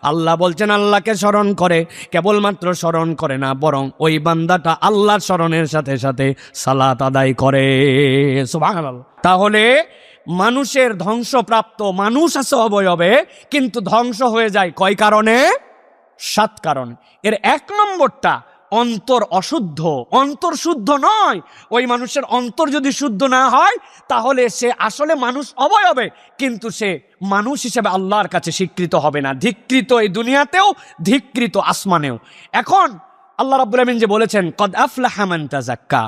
আল্লাহ বলছেন আল্লাহকে স্মরণ করে, কেবলমাত্র স্মরণ করে না বরং ওই বান্দাটা আল্লাহর স্মরণের সাথে সাথে সালাত আদায় করে। সুবহানাল্লাহ। তাহলে মানুষের ধ্বংসপ্রাপ্ত মানুষ আছে অবয়বে, কিন্তু ধ্বংস হয়ে যায় কয় কারণে? 7 কারণে। এর 1 নম্বরটা অন্তর অশুদ্ধ। অন্তর শুদ্ধ নয়, ওই মানুষের অন্তর যদি শুদ্ধ না হয় তাহলে সে আসলে মানুষ অবয়বে, কিন্তু সে মানুষ হিসেবে আল্লাহর কাছে স্বীকৃত হবে না, ধিক্কৃত এই দুনিয়াতেও, ধিক্কৃত আসমানেও। এখন আল্লাহ রাব্বুল আমিন যে বলেছেন কদ আফলাহা মান তাযাক্কা,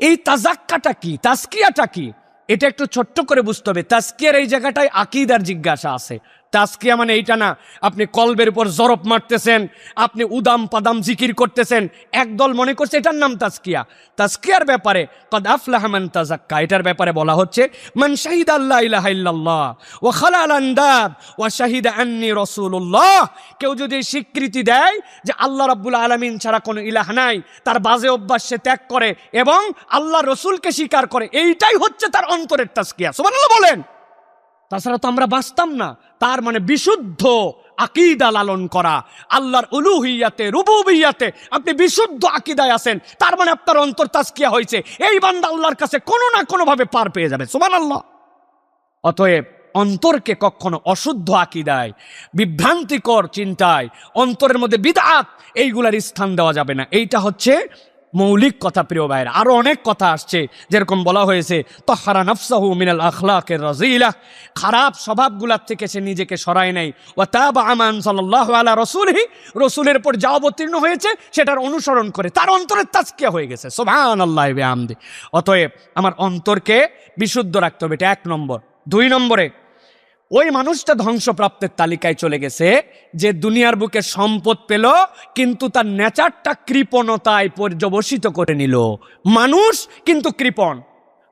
এই তাযাক্কাটা কি, তাজকিয়াটা কি, এটা একটু ছোট্ট করে বুঝতে হবে। তাজকিয়ার এই জায়গাটায় আকীদার জিজ্ঞাসা আছে। তাজকিয়া মানে এইটা না আপনি কলবের উপর জরব মারতেছেন, আপনি উদাম পাদাম জিকির করতেছেন, একদল মনে করছে এটার নাম তাজকিয়া। তাজকিয়ার ব্যাপারে কদ আফলাহা মান তাযাক্কা, এটার ব্যাপারে বলা হচ্ছে মান শাহিদা আল্লা ইলাহা ইল্লাল্লাহ ওয়া খালাল আন্দাদ ওয়া শাহিদা আন্নী রাসূলুল্লাহ, কেউ যদি স্বীকৃতি দেয় যে আল্লাহ রাব্বুল আলামিন ছাড়া কোনো ইলাহ নাই, তার বাজে অভ্যাস সে ত্যাগ করে এবং আল্লাহ রসুলকে স্বীকার করে, এইটাই হচ্ছে তার অন্তরের তাজকিয়া। সুবহানাল্লাহ বলেন। তাছাড়া তো আমরা বাঁচতাম না। তার মানে বিশুদ্ধ আকীদা লালন করা, আল্লাহর উলুহিয়াতে রুবুবিয়াতে আপনি বিশুদ্ধ আকীদায় আছেন, তার মানে আপনার অন্তর তাজকিয়া হয়েছে, এই বান্দা আল্লাহর কাছে কোনো না কোনো ভাবে পার পেয়ে যাবে। সুবহানাল্লাহ। অতএব অন্তরকে কখনো অশুদ্ধ আকীদায়, বিভ্রান্তিকর চিন্তায়, অন্তরের মধ্যে বিদআত, এইগুলার স্থান দেওয়া যাবে না। এইটা হচ্ছে মৌলিক কথা প্রিয় ভাইরা। আরো অনেক কথা আসছে, যেরকম বলা হয়েছে তাহহারা নাফসাহু মিনাল আখলাকের রাযিলা, খারাপ স্বভাবগুলোর থেকে সে নিজেকে সরায় নেয়, ওয়া তাবা আমান সাল্লাল্লাহু আলা রাসূলিহি, রাসূলের উপর যা অবতীর্ণ হয়েছে সেটার অনুসরণ করে তার অন্তরের তাজকিয়া হয়ে গেছে। সুবহানাল্লাহি ওয়া বিহামদি। অতএব আমার অন্তরকে বিশুদ্ধ রাখতে হবে, এটা 1 নম্বর। 2 নম্বরে, ওই মানুষটা ধ্বংসপ্রাপ্তের তালিকায় চলে গেছে যে দুনিয়ার বুকে সম্পদ পেল কিন্তু তার নেচারটা কৃপণতায় পর্যবসিত করে নিল। মানুষ কিন্তু কৃপণ।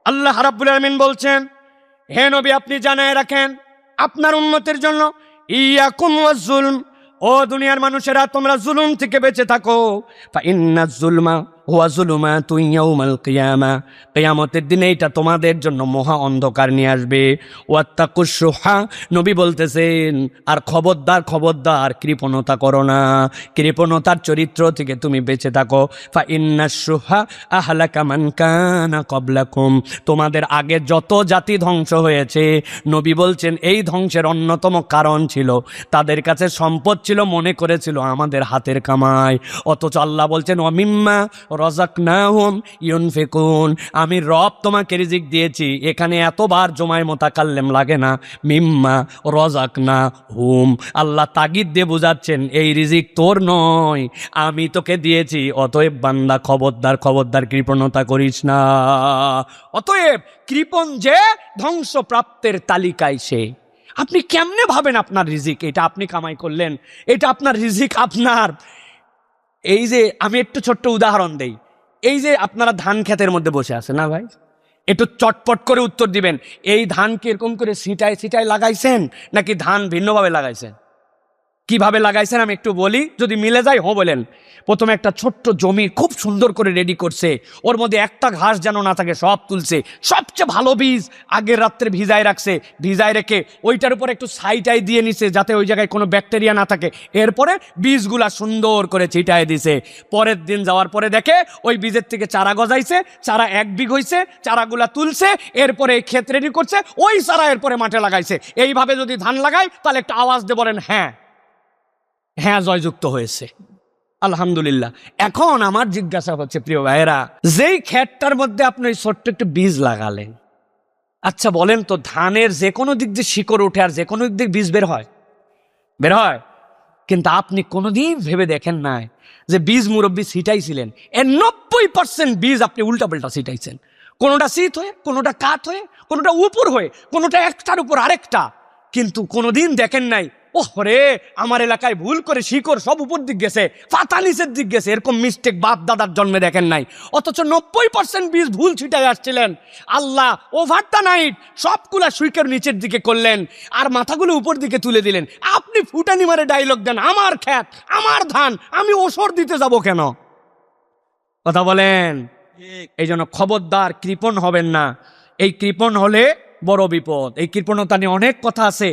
আল্লাহ রাব্বুল আলামিন বলছেন, হে নবী আপনি জানায় রাখেন আপনার উম্মতের জন্য, ইয়াকুম ওয়াজ-জুলম, ও দুনিয়ার মানুষেরা তোমরা জুলুম থেকে বেঁচে থাকো। ফা ইন্নাজ জুলমা হুয়া যুলুমাতুন ইয়াউমাল কিয়ামা, কিয়ামতের দিনে এটা তোমাদের জন্য মহা অন্ধকার নিয়ে আসবে। ওয়াত্তাকুশ শুহা, নবী বলতেছেন আর খবরদার খবরদার কৃপণতা করো না, কৃপণতার চরিত্র থেকে তুমি বেঁচে থাকো। ফা ইন্নাশ শুহা আহলাকা মান কানা ক্বাবলাকুম, তোমাদের আগে যত জাতি ধ্বংস হয়েছে, নবী বলছেন এই ধ্বংসের অন্যতম কারণ ছিল তাদের কাছে সম্পদ ছিল, মনে করেছিল আমাদের হাতের কামাই। অথচ আল্লাহ বলছেন ওয়া মিম্মা রাযাকনাহুম ইউনফিকুন, আমি রব তোমাকে রিজিক দিয়েছি। এখানে এতবার জমায় মোতাকাল্লেম লাগে না, মিম্মা রাযাকনাহুম, আল্লাহ তাগিদ দিয়ে বোঝাচ্ছেন এই রিজিক তোর নয়, আমি তোকে দিয়েছি। অতএব বান্দা খবরদার খবরদার কৃপণতা করিস না। অতএব কৃপণ যে ধ্বংসপ্রাপ্তের তালিকায় সে। আপনি কেমনে ভাবেন আপনার রিজিক এটা আপনি কামাই করলেন, এটা আপনার রিজিক আপনার। এই যে আমি একটু ছোট্ট উদাহরণ দেই, এই যে আপনারা ধান ক্ষেতের মধ্যে বসে আছেন না ভাই, একটু চটপট করে উত্তর দিবেন, এই ধান কি এরকম করে ছিটায় ছিটায় লাগাইছেন নাকি ধান ভিন্নভাবে লাগাইছেন? কিভাবে লাগাইছেন আমি একটু বলি, যদি মিলে যায় হো বলেন। প্রথমে একটা ছোট্ট জমি খুব সুন্দর করে রেডি করছে, ওর মধ্যে একটা ঘাস যেন না থাকে সব তুলছে, সবচেয়ে ভালো বীজ আগের রাত্রে ভিজায় রাখছে, ভিজায় রেখে ওইটার উপর একটু ছাইটাই দিয়ে নিছে যাতে ওই জায়গায় কোনো ব্যাকটেরিয়া না থাকে। এরপরে বীজগুলা সুন্দর করে ছিটায় দিছে। পরের দিন যাওয়ার পরে দেখে ওই বীজের থেকে চারা গজাইছে, চারা 1 বিঘ হয়েছে, চারাগুলা তুলছে, এরপরে ক্ষেত রেডি করছে, ওই চারা এরপরে মাঠে লাগাইছে। এইভাবে যদি ধান লাগায় তাহলে একটা আওয়াজ দিয়ে বলেন হ্যাঁ, হ্যাঁ জয়যুক্ত হয়েছে, আলহামদুলিল্লাহ। এখন আমার জিজ্ঞাসা হচ্ছে প্রিয় ভাইয়েরা, যেই ক্ষেতটার মধ্যে আপনি ছোট্ট একটু বীজ লাগালেন, আচ্ছা বলেন তো ধানের যে কোনো দিক দিয়ে শিকড় উঠে আর যে কোনো দিক দিয়ে বীজ বের হয়? বের হয়। কিন্তু আপনি কোনোদিন ভেবে দেখেন নাই যে বীজ মুরব্বী ছিটাইছিলেন, এর 90% বীজ আপনি উল্টাপাল্টা ছিটাইছেন। কোনোটা শীত হয়ে, কোনোটা কাঠ হয়ে, কোনোটা উপর হয়ে, কোনোটা একটার উপর আরেকটা। কিন্তু কোনোদিন দেখেন নাই ওরে আমার এলাকায় ভুল করে শিকড় সব উপর দিক গেছে, পাতা নিচের দিক গেছে, এরকম মিস্টেক বাপ দাদার জন্মে দেখেন নাই। অথচ 90% বীজ ভুল ছিটাই আসছিলেন। আল্লাহ ওভার দ্য নাইট সবগুলা শিকড় নিচের দিকে করলেন আর মাথাগুলো উপর দিকে তুলে দিলেন। আপনি ফুটানি মারে ডায়লগ দেন, আমার ক্ষেত আমার ধান, আমি ওসর দিতে যাব কেন? কথা বলেন। এই জন্য খবরদার কৃপণ হবেন না, এই কৃপণ হলে বড় বিপদ। এই কৃপণতা নিয়ে অনেক কথা আছে।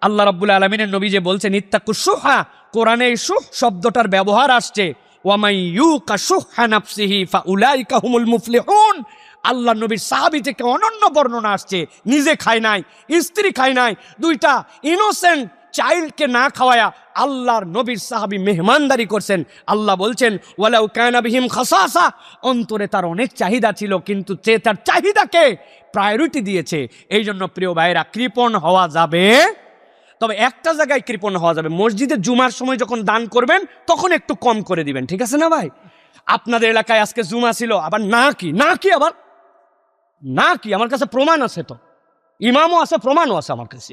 আল্লাহ রাব্বুল আলামিনের নবী যে বলছেন ইত্তাকুশ শুহা, কোরআনে শুহ শব্দটার ব্যবহার আসছে ওয়ামাই ইউকা শুহা নাফসিহি ফাউলাইকা হুমুল মুফলিহুন। আল্লাহ নবীর সাহাবী থেকে অনন্য বর্ণনা আসছে, নিজে খায় নাই, স্ত্রী খায় নাই, 2টা ইনোসেন্ট চাইল্ডকে না খাওয়ায়া আল্লাহর নবীর সাহাবী মেহমানদারি করছেন। আল্লাহ বলছেন ওয়ালাউ কানা বিহিম খাসাসা, অন্তরে তার অনেক চাহিদা ছিল কিন্তু সে তার চাহিদাকে প্রায়োরিটি দিয়েছে। এই জন্য প্রিয় ভাইরা কৃপণ হওয়া যাবে, তবে একটা জায়গায় কৃপণ হওয়া যাবে, মসজিদে জুমার সময় যখন দান করবেন তখন একটু কম করে দিবেন, ঠিক আছে না ভাই? আপনাদের এলাকায় আজকে জুমা ছিল, আবার না কি আবার না কি, আমার কাছে প্রমাণ আছে, তো ইমামও আছে প্রমাণও আছে আমার কাছে।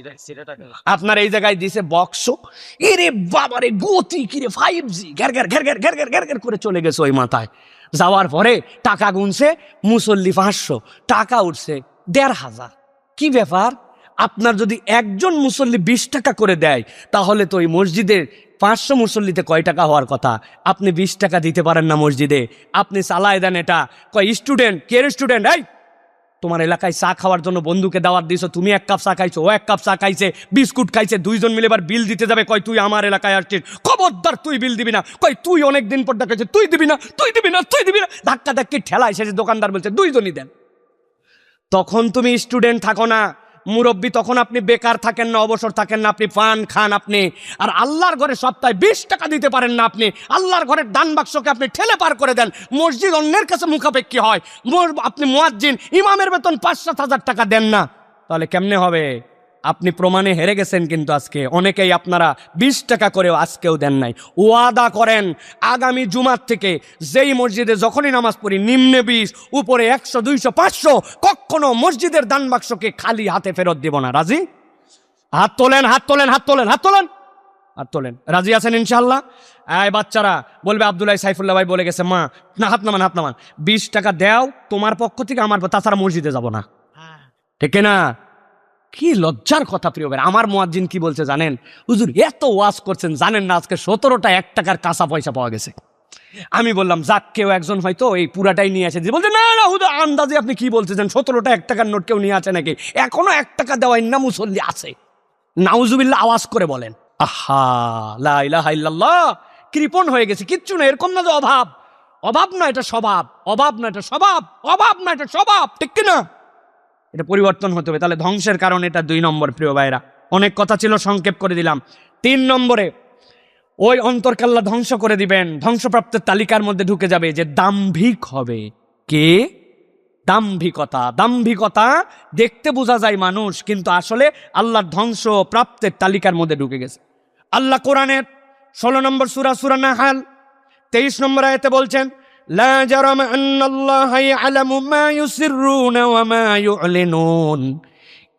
আপনার এই জায়গায় দিছে বক্স, এরে বাবারে গতি কিরে 5G ঘের ঘের ঘের ঘের ঘের ঘের ঘের ঘের করে চলে গেছে ওই মাথায়। যাওয়ার পরে টাকা গুনছে, মুসল্লি 500, টাকা উঠছে 1500। কি ব্যাপার? আপনার যদি একজন মুসল্লি 20 টাকা করে দেয় তাহলে তো ওই মসজিদের 500 মুসল্লিতে কয় টাকা হওয়ার কথা? আপনি 20 টাকা দিতে পারেন না মসজিদে, আপনি চালায় দেন এটা। কয় স্টুডেন্ট, কে স্টুডেন্ট? এই তোমার এলাকায় চা খাওয়ার জন্য বন্ধুকে দাওয়াত দিয়েছো, তুমি 1 কাপ চা খাইছো, ও 1 কাপ চা খাইছে, বিস্কুট খাইছে, 2জন মিলে এবার বিল দিতে যাবে। কয় তুই আমার এলাকায় আসছিস, খবরদার তুই বিল দিবি না। কয় তুই অনেক দিন পর দেখাইছে, তুই দিবি না, তুই দিবি না, তুই দিবি না। ধাক্কা ধাক্কি ঠেলায় শেষে দোকানদার বলছে 2জনই দেন। তখন তুমি স্টুডেন্ট থাকো না, মুরব্বী, তখন আপনি বেকার থাকেন না, অবসর থাকেন না, আপনি পান খান আপনি। আর আল্লাহর ঘরে সপ্তাহে 20 টাকা দিতে পারেন না আপনি, আল্লাহর ঘরের দান বাক্সকে আপনি ঠেলে পার করে দেন। মসজিদ অন্যের কাছে মুখাপেক্ষী হয়, আপনি মুয়াজ্জিন ইমামের বেতন 5-7 হাজার টাকা দেন না, তাহলে কেমনে হবে? আপনি প্রমাণে হেরে গেছেন। কিন্তু আজকে অনেকেই আপনারা 20 টাকা করেও আজকেও দেন নাই। ওয়াদা করেন আগামী জুমার থেকে যেই মসজিদে যখনই নামাজ পড়ি নিম্নে 20, উপরে 100, 200, 500, কখনো মসজিদের দান বাক্সকে খালি হাতে ফেরত দেব না। রাজি? হাত তোলেন, হাত তোলেন, হাত তোলেন, হাত তোলেন, হাত তোলেন। রাজি আছেন ইনশাআল্লাহ? এই বাচ্চারা বলবে আব্দুল্লাহ সাইফুল্লাহ ভাই বলে গেছে, মা না, হাত নামান, হাত নামান। 20 টাকা দেও তোমার পক্ষ থেকে, আমার তাছাড়া মসজিদে যাব না, ঠিক না? কি লজ্জার কথা প্রিয় ভাই। আমার মুয়াজ্জিন কি বলছে জানেন? হুজুর এত ওয়াজ করছেন, জানেন না আজকে 17টা 1 টাকার কাঁচা পয়সা পাওয়া গেছে। আমি বললাম যাক, কেউ একজন হয়তো এই পুরাটাই নিয়ে আসে। বলছে না না হুজুর, আন্দাজে আপনি কি বলতেছেন, 17টা 1 টাকার নোট কেউ নিয়ে আছে নাকি? এখনো 1 টাকা দেওয়াই না মুসল্লি আছে। নাউজুবিল্লাহ আওয়াজ করে বলেন। আহা, লা ইলাহা ইল্লাল্লাহ। কৃপণ হয়ে গেছে, কিচ্ছু না। এরকম না যে অভাব, অভাব না এটা স্বভাব, অভাব না এটা স্বভাব, অভাব না এটা স্বভাব, ঠিক কিনা? এটা পরিবর্তন হতে হবে। তাহলে ধ্বংসের কারণ এটা 2 নম্বর প্রিয় ভাইরা। অনেক কথা ছিল, সংক্ষেপ করে দিলাম। 3 নম্বরে ওই অন্তরকে আল্লাহ ধ্বংস করে দিবেন। ধ্বংসপ্রাপ্তের তালিকার মধ্যে ঢুকে যাবে যে দাম্ভিক হবে। কে? দাম্ভিকতা। দাম্ভিকতা দেখতে বোঝা যায় মানুষ, কিন্তু আসলে আল্লাহর ধ্বংস প্রাপ্তের তালিকার মধ্যে ঢুকে গেছে। আল্লাহ কোরআনের 16 নম্বর সূরা নাহাল 23 নম্বর আয়াতে বলছেন, লা জারামা আন্নাল্লাহা ইয়ালামু মা ইউসিররুনা ওয়া মা ইউলিনুন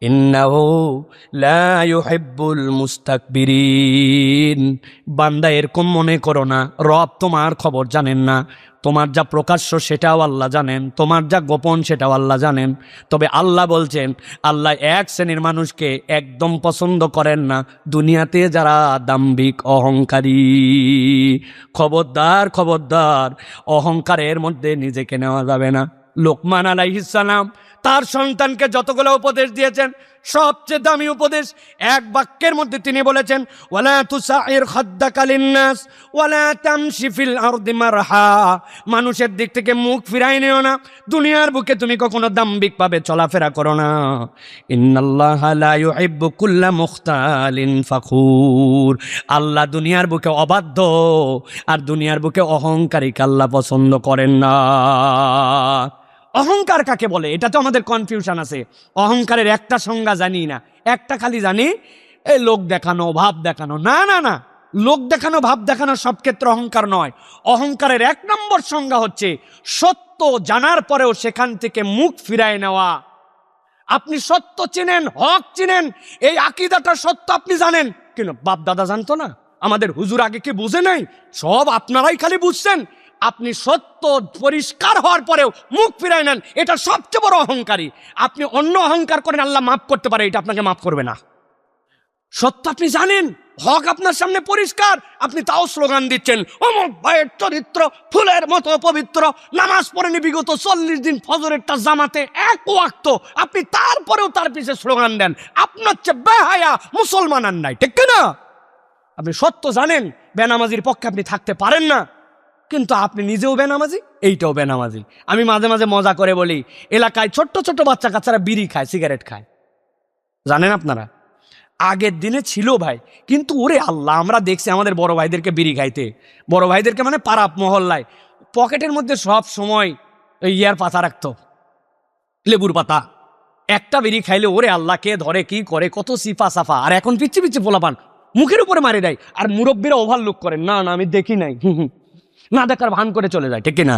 ইন্নাহু লা ইউহিব্বুল মুস্তাকবিরিন। বান্দা এরকম মনে করো না রব তোমার খবর জানেন না। তোমার যা প্রকাশ্য সেটাও আল্লাহ জানেন, তোমার যা গোপন সেটাও আল্লাহ জানেন। তবে আল্লাহ বলছেন, আল্লাহ এক শ্রেণীর মানুষকে একদম পছন্দ করেন না, দুনিয়াতে যারা দাম্ভিক অহংকারী। খবরদার খবরদার, অহংকারের মধ্যে নিজেকে নেওয়া যাবে না। লোকমান আলাইহিস সালাম তার সন্তানকে যতগুলো উপদেশ দিয়েছেন, সবচেয়ে দামি উপদেশ এক বাক্যের মধ্যে তিনি বলেছেন, ওয়ালা তুসাইর খাদ্দাকা লিন্নাস ওয়ালা তামশি ফিল আরদি মারহা। মানুষের দিক থেকে মুখ ফিরাই নিও না, দুনিয়ার বুকে তুমি কখনো দাম্ভিক ভাবে চলাফেরা করো না। ইন্নাল্লাহা লা ইউহিব্বু কুল্লা মুখতালিন ফাখুর। আল্লাহ দুনিয়ার বুকে অবাধ্য আর দুনিয়ার বুকে অহংকারীকে আল্লাহ পছন্দ করেন না। অহংকার কাকে বলে? এটা তো আমাদের কনফিউশন আছে। অহংকারের একটা সংজ্ঞা জানি না, একটা খালি জানি এই লোক দেখানো, ভাব দেখানো। না না না, লোক দেখানো, ভাব দেখানো সব ক্ষেত্রে অহংকার নয়। অহংকারের 1 নম্বর সংজ্ঞা হচ্ছে সত্য জানার পরেও সেখান থেকে মুখ ফিরায় নেওয়া। আপনি সত্য চিনেন, হক চিনেন, এই আকীদাটা সত্য আপনি জানেন, কিন্তু বাপ দাদা জানতো না, আমাদের হুজুর আগে কি বুঝে নাই, সব আপনারাই খালি বুঝছেন। আপনি সত্য পরিষ্কার হওয়ার পরেও মুখ ফিরায় নেন, এটা সবচেয়ে বড় অহংকারী। আপনি অন্য অহংকার করেন, আল্লাহ মাফ করতে পারে, এটা আপনাকে মাফ করবে না। সত্য আপনি জানেন, হক আপনার সামনে পরিষ্কার, আপনি তাও স্লোগান দিচ্ছেন, অমর ভাইয়ের চরিত্র ফুলের মতো পবিত্র, নামাজ পড়েনি বিগত 40 দিন ফজরেরটা জামাতে 1 ওয়াক্ত, আপনি তারপরেও তার পিছে স্লোগান দেন। আপনার চেয়ে বেহায়া মুসলমান আর নাই, ঠিক না? আপনি সত্য জানেন, বেনামাজির পক্ষে আপনি থাকতে পারেন না, কিন্তু আপনি নিজেও বেনামাজি, এইটাও বেনামাজি। আমি মাঝে মাঝে মজা করে বলি, এলাকায় ছোট্ট ছোট্ট বাচ্চা কাচ্চারা বিড়ি খায়, সিগারেট খায়, জানেন আপনারা? আগের দিনে ছিল ভাই, কিন্তু ওরে আল্লাহ, আমরা দেখছি আমাদের বড় ভাইদেরকে বিড়ি খাইতে, বড় ভাইদেরকে মানে পাড়া মহল্লায়, পকেটের মধ্যে সব সময় ওই ইয়ার পাতা রাখতো, লেবুর পাতা। একটা বিড়ি খাইলে ওরে আল্লাহ কে ধরে কি করে, কত সিফা সাফা। আর এখন পিচ্ছি পিচ্ছি পোলাপান মুখের উপরে মারি দেয়, আর মুরব্বীরা ওভারলুক করেন, না না আমি দেখি নাই, না দেখার ভান করে চলে যায়, ঠিক না?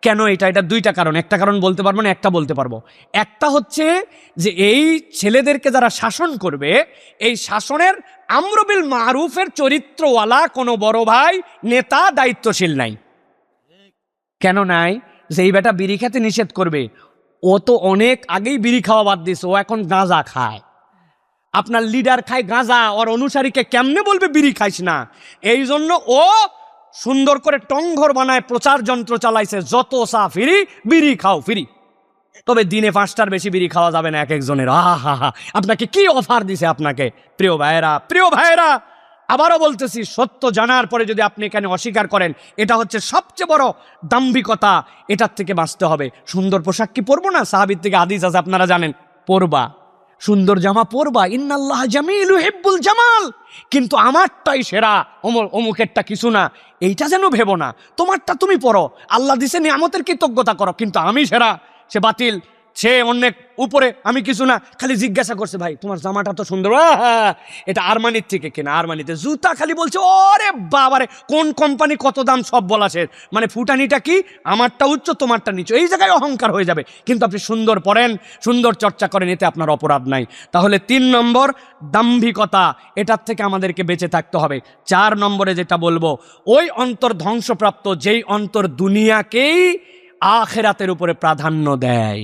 কেন? এটা 2টা কারণ। একটা কারণ বলতে পারবো না, একটা বলতে পারবো। একটা হচ্ছে যে এই ছেলেদেরকে যারা শাসন করবে, এই শাসনের আমর বিল মারুফের চরিত্রওয়ালা কোনো বড় ভাই, নেতা, দায়িত্বশীল নাই। কেন নাই? যে এই বেটা বিড়ি খেতে নিষেধ করবে, ও তো অনেক আগেই বিড়ি খাওয়া বাদ দিয়েছে, ও এখন গাঁজা খায়। আপনার লিডার খায় গাঁজা, ওর অনুসারীকে কেমনে বলবে বিড়ি খাইস না? এই জন্য ও সুন্দর করে টংঘর বানায় প্রচার যন্ত্র চালাইছে, যত চা ফ্রি, বিড়ি খাও ফ্রি। তবে দিনে 5টার বেশি বিড়ি খাওয়া যাবে না এক একজনের। আহা হা, আপনাকে কি অফার দিছে আপনাকে? প্রিয় ভাইয়েরা, প্রিয় ভাইয়েরা, আবারও বলতেছি, সত্য জানার পরে যদি আপনি এখানে অস্বীকার করেন, এটা হচ্ছে সবচেয়ে বড় দাম্ভিকতা। এটার থেকে বাঁচতে হবে। সুন্দর পোশাক কি পরবো না? সাহাবীর থেকে হাদিস আছে, আপনারা জানেন, পরবা, সুন্দর জামা পরবা, ইন্নাল্লাহ জামিল ইউহিব্বুল জামাল, কিন্তু আমারটাই সেরা, অমুকেরটা কিছু না, এইটা যেন ভেবো না। তোমারটা তুমি পরো, আল্লাহ দিছে নিয়ামতের কৃতজ্ঞতা করো, কিন্তু আমি সেরা, সে বাতিল, সে অনেক উপরে, আমি কিছু না। খালি জিজ্ঞাসা করছে, ভাই তোমার জামাটা তো সুন্দর, এটা আরমানির থেকে কেনা, আরমানিতে। জুতা খালি বলছে, ওরে বাবারে, কোন কোম্পানি, কত দাম, সব বলা শেষ। মানে ফুটানিটা কি, আমারটা উচ্চ তোমারটা নিচু, এই জায়গায় অহংকার হয়ে যাবে। কিন্তু আপনি সুন্দর পড়েন, সুন্দর চর্চা করেন, এতে আপনার অপরাধ নাই। তাহলে 3 নম্বর দাম্ভিকতা, এটার থেকে আমাদেরকে বেঁচে থাকতে হবে। 4 নম্বরে যেটা বলবো, ওই অন্তর ধ্বংসপ্রাপ্ত, যেই অন্তর দুনিয়াকেই আখেরাতের উপরে প্রাধান্য দেয়।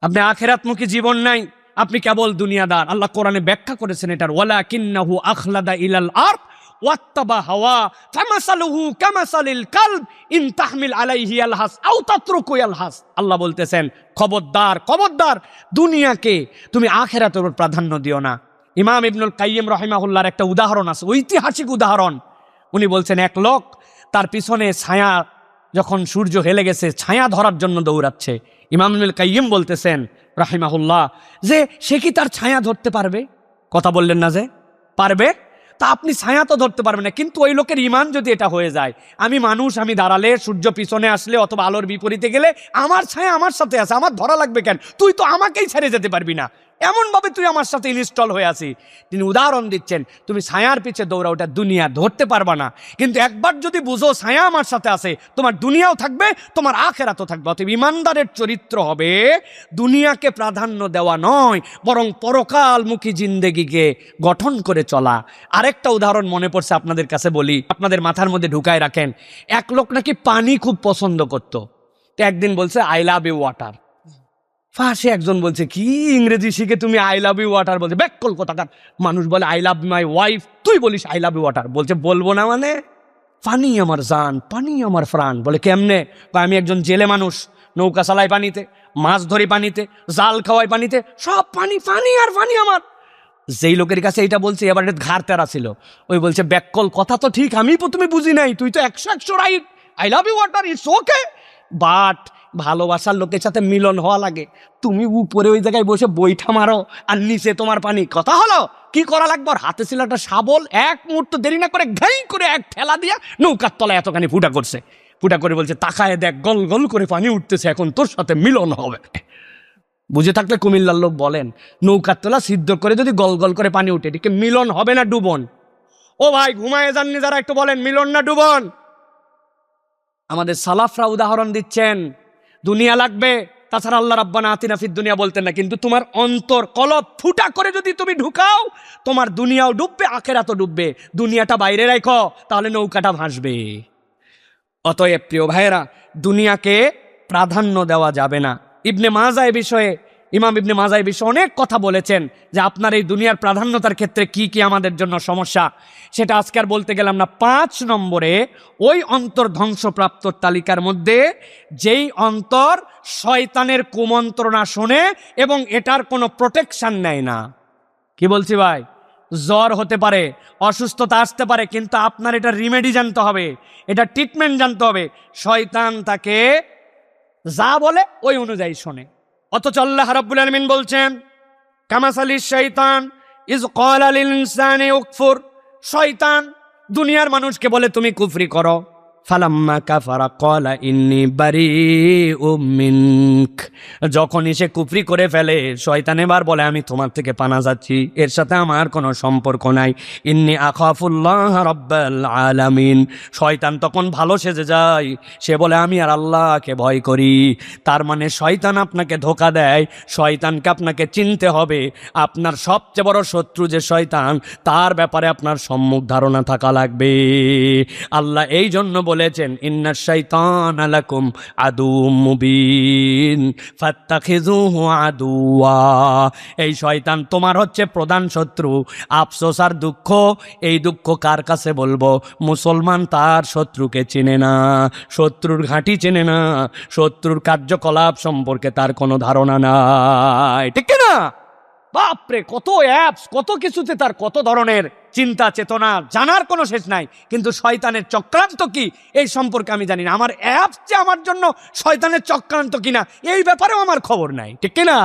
আপনি আখেরাতমুখী জীবন নাই, আপনি কেবল দুনিয়াদার। আল্লাহ কোরআনে ব্যাখ্যা করেছেন এটার, ওয়ালাকিন্নাহু আখলাদা ইলাল আরদ ওয়াত্তাবা হাওয়া ফামাসালুহু কামাসালিল কালব ইন তাহমিল আলাইহি আলহাস আও তাতরুকু আলহাস। আল্লাহ বলতেছেন খবরদার খবরদার, দুনিয়াকে তুমি আখিরাতের উপর প্রাধান্য দিও না। ইমাম ইবনুল কাইয়িম রাহিমাহুল্লাহর একটা উদাহরণ আছে, ঐতিহাসিক উদাহরণ। উনি বলছেন এক লোক, তার পিছনে ছায়া, যখন সূর্য হেলে গেছে ছায়া ধরার জন্য দৌড়াচ্ছে। ইমাম ইবনুল কাইয়িম বলতেছেন রাহিমাহুল্লাহ যে সে কি তার ছায়া ধরতে পারবে? কথা বললেন না যে পারবে, তা আপনি ছায়া তো ধরতে পারবেন না। কিন্তু ওই লোকের ইমান যদি এটা হয়ে যায়, আমি মানুষ, আমি দাঁড়ালে সূর্য পিছনে আসলে অথবা আলোর বিপরীতে গেলে আমার ছায়া আমার সাথে আছে, আমার ধরা লাগবে কেন? তুই তো আমাকেই ছেড়ে যেতে পারবি না, এমনভাবে তুই আমার সাথে ইনস্টল হয়ে আছি। তিনি উদাহরণ দিচ্ছেন, তুমি ছায়ার পিছে দৌড়া, ওটা দুনিয়া ধরতে পারবা না। কিন্তু একবার যদি বুঝো ছায়া আমার সাথে আছে, তোমার দুনিয়াও থাকবে, তোমার আখিরাতও থাকবে। অতএব ইমানদারের চরিত্র হবে দুনিয়াকে প্রাধান্য দেওয়া নয়, বরং পরকালমুখী জিন্দেগিকে গঠন করে চলা। আরেকটা উদাহরণ মনে পড়ছে, আপনাদের কাছে বলি, আপনাদের মাথার মধ্যে ঢুকায় রাখেন। এক লোক নাকি পানি খুব পছন্দ করত। তো একদিন বলছে আই লাভ ইউ ওয়াটার। ফাঁসে একজন বলছে, কি ইংরেজি শিখে তুমি আই লাভ ইউ ওয়াটার বলছে? ব্যাককল কোথাকার। মানুষ বলে আই লাভ মাই ওয়াইফ, তুই বলিস আই লাভ ইউ ওয়াটার। বলছে বলবো না মানে? পানি আমার জান, পানি আমার প্রাণ। বলে কেমনে? আমি একজন জেলে মানুষ, নৌকা চালাই পানিতে, মাছ ধরি পানিতে, জাল খাওয়াই পানিতে, সব পানি, পানি আর পানি আমার। যেই লোকের কাছে এইটা বলছে এবার ঘাড় তেরা ছিল। ওই বলছে ব্যাককল কথা তো ঠিক, আমি প্রথমে বুঝি নাই, তুই তো 100 right, I love you water, it's okay. But ভালোবাসার লোকের সাথে মিলন হওয়া লাগে। তুমি উপরে ওই জায়গায় বসে বৈঠা মারো আর নিচে তোমার পানি। কথা হলো কি করা লাগবে? আর হাতে ছিল একটা শাবল, এক মুহূর্ত দেরি না করে ঘাই করে এক ঠেলা দিয়া নৌকার তলায় এতখানি ফুটা করছে। ফুটা করে বলছে তাকায় দেখ, গল গল করে পানি উঠতেছে, এখন তোর সাথে মিলন হবে। বুঝে থাকলে কুমিল্লার লোক বলেন, নৌকার তলা সিদ্ধ করে যদি গল গল করে পানি উঠে, এটিকে মিলন হবে না ডুবন? ও ভাই ঘুমায় যাননি যারা, একটু বলেন মিলন না ডুবন? আমাদের সালাফরা উদাহরণ দিচ্ছেন দুনিয়া লাগবে, তাছাড়া আল্লাহ রাব্বানা আতিনা ফিদ দুনিয়া বলতেন না। কিন্তু তোমার অন্তর কলব ফুটা করে যদি তুমি ঢুকাও, তোমার দুনিয়াও ডুববে, আখিরাতও ডুববে। দুনিয়াটা বাইরে রাখো, তাহলে নৌকাটা ভাসবে। অতএব প্রিয় ভাইয়েরা, দুনিয়াকে প্রাধান্য দেওয়া যাবে না। ইবনে মাজা এ বিষয়ে, ইমাম ইবনে মাজা এই বিষয়ে অনেক কথা বলেছেন যে আপনার এই দুনিয়ার প্রাধান্যতার ক্ষেত্রে কি কি আমাদের জন্য সমস্যা, সেটা আজকে আর বলতে গেলাম না। 5 নম্বরে ওই অন্তর ধ্বংসপ্রাপ্ত তালিকার মধ্যে যেই অন্তর শয়তানের কুমন্ত্রণা শোনে এবং এটার কোনো প্রোটেকশন নেয় না। কি বলছি ভাই? জ্বর হতে পারে, অসুস্থতা আসতে পারে, কিন্তু আপনার এটা রিমেডি জানতে হবে, এটা ট্রিটমেন্ট জানতে হবে। শয়তান তাকে যা বলে ওই অনুযায়ী শোনে। অথচ আল্লাহ রাব্বুল আলামিন বলছেন কামাসালিশ শাইতান ইজ ক্বালা লিল ইনসানি উকফুর। শয়তান দুনিয়ার মানুষকে বলে তুমি কুফরি করো। ফালাম্মা কাফারা ক্বালা ইন্নী বারিউম মিনক। যখনই সে কুফরি করে ফেলে, শয়তান এবার বলে আমি তোমার থেকে পানা যাচ্ছি, এর সাথে আমার কোনো সম্পর্ক নাই। ইন্নী আখাফুল্লাহ রাব্বাল আলামিন। শয়তান তখন ভালো সেজে যায়, সে বলে আমি আর আল্লাহকে ভয় করি। তার মানে শয়তান আপনাকে ধোঁকা দেয়। শয়তানকে আপনাকে চিনতে হবে। আপনার সবচেয়ে বড় শত্রু যে শয়তান, তার ব্যাপারে আপনার সম্মুখ ধারণা থাকা লাগবে। আল্লাহ এই জন্য বলেছেন ইন্নাশ শাইতানা লাকুম আদুউম মুবিন ফাত্তাখিযুহু আদুওয়া। এই শয়তান তোমার হচ্ছে প্রধান শত্রু। আফসোস আর দুঃখ, এই দুঃখ কার কাছে বলবো? মুসলমান তার শত্রুকে চিনে না, শত্রুর ঘাঁটি চেনে না, শত্রুর কার্যকলাপ সম্পর্কে তার কোনো ধারণা নাই, ঠিক না? বাপরে, কত অ্যাপস, কত কিছুতে তার কত ধরনের চিন্তা চেতনা, জানার কোনো শেষ নাই। কিন্তু শয়তানের চক্রান্ত কি এই সম্পর্কে আমি জানি না। আমার অ্যাপস যে আমার জন্য শয়তানের চক্রান্ত কিনা এই ব্যাপারেও আমার খবর নাই, ঠিক কিনা?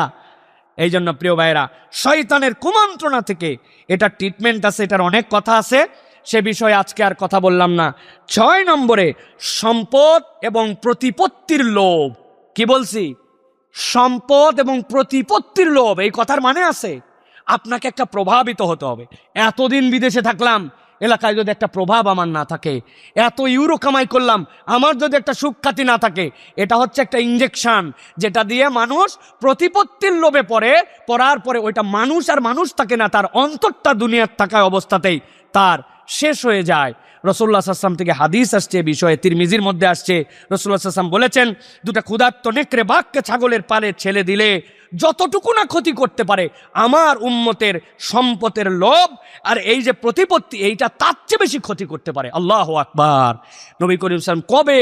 এই জন্য প্রিয় ভাইরা, শয়তানের কুমন্ত্রণা থেকে এটা ট্রিটমেন্ট আছে, এটার অনেক কথা আছে, সে বিষয়ে আজকে আর কথা বললাম না। 6 নম্বরে সম্পদ এবং প্রতিপত্তির লোভ। কি বলছি? সম্পদ এবং প্রতিপত্তির লোভ। এই কথার মানে আছে আপনাকে একটা প্রভাবিত হতে হবে। এতদিন বিদেশে থাকলাম, এলাকায় যদি একটা প্রভাব আমার না থাকে, এত ইউরো কামাই করলাম, আমার যদি একটা সুখ্যাতি না থাকে, এটা হচ্ছে একটা ইঞ্জেকশন, যেটা দিয়ে মানুষ প্রতিপত্তির লোভে পড়ার পরে ওইটা মানুষ আর মানুষ থাকে না, তার অন্তরটা দুনিয়ার থাকায় অবস্থাতেই তার শেষ হয়ে যায়। রাসূলুল্লাহ সাল্লাল্লাহু আলাইহি ওয়াসাল্লাম থেকে হাদিস আসছে এ বিষয়ে, তিরমিজির মধ্যে আসছে। রাসূলুল্লাহ সাল্লাল্লাহু আলাইহি ওয়াসাল্লাম বলেছেন, 2টা ক্ষুধার্ত নেকড়ে বাঘকে ছাগলের পালে ছেলে দিলে যতটুকু না ক্ষতি করতে পারে আমার উম্মতের সম্পদের লোভ আর এই যে প্রতিপত্তি, এইটা তার চেয়ে বেশি ক্ষতি করতে পারে। আল্লাহু আকবার। নবী করিম সাল্লাল্লাহু আলাইহি ওয়াসাল্লাম কবে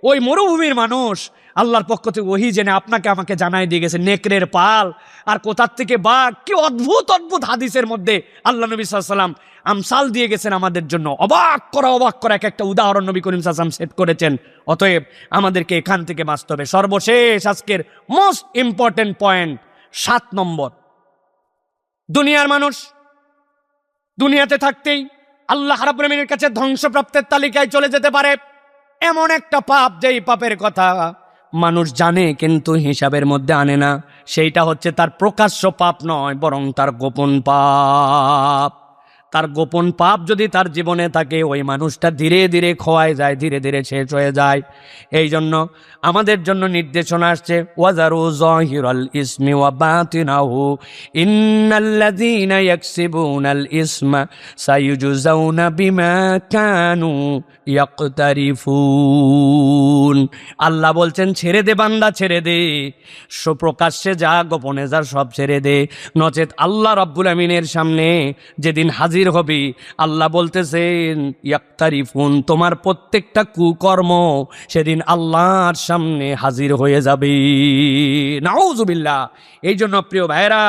ওই মরুভূমির মানুষ আল্লাহর পক্ষ থেকে ওহী জেনে আপনাকে আমাকে জানাই দিয়ে গেছে নেকড়ের পাল আর কোথার থেকে বাঘ, কি অদ্ভুত অদ্ভুত হাদিসের মধ্যে আল্লাহ নবী সাল্লাল্লাহু আলাইহি ওয়াসাল্লাম আমসাল দিয়ে গেছেন আমাদের জন্য। অবাক করা এক একটা উদাহরণ নবী করিম সাল্লাল্লাহু আলাইহি ওয়াসাল্লাম সেট করেছেন। অতএব আমাদেরকে এখান থেকে বাঁচতে হবে। সর্বশেষ আজকের মোস্ট ইম্পর্টেন্ট পয়েন্ট 7 নম্বর, দুনিয়ার মানুষ দুনিয়াতে থাকতেই আল্লাহ রাব্বুল আলামিনের কাছে ধ্বংসপ্রাপ্তের তালিকায় চলে যেতে পারে। এমন একটা পাপ যেই পাপের কথা মানুষ জানে কিন্তু হিসাবের মধ্যে আনে না, সেইটা হচ্ছে তার প্রকাশ্য পাপ নয়, বরং তার গোপন পাপ। তার গোপন পাপ যদি তার জীবনে থাকে, ওই মানুষটা ধীরে ধীরে খোয়ায় যায়, ধীরে ধীরে শেষ হয়ে যায়। এই জন্য আমাদের জন্য নির্দেশনা আসছে, ওয়াজারু যাহিরাল ইসমি ওয়া বাতিনাহু ইন্নাল্লাযীনা ইয়াকসিবুনাল ইসমা সায়ুজজাউনা বিমা কানু ইয়াকতারিফুন। আল্লাহ বলছেন ছেড়ে দে বান্দা, ছেড়ে দে, প্রকাশ্যে যা গোপনে যা সব ছেড়ে দে, নচেত আল্লাহ রাব্বুল আমিনের সামনে যেদিন হাজির হবি, আল্লাহ বলতেছেন ইয়াকতারিফুন, তোমার প্রত্যেকটা কুকর্ম সেদিন আল্লাহর সামনে হাজির হয়ে যাবে। নাউজুবিল্লাহ। এই জন্য প্রিয় ভাইরা,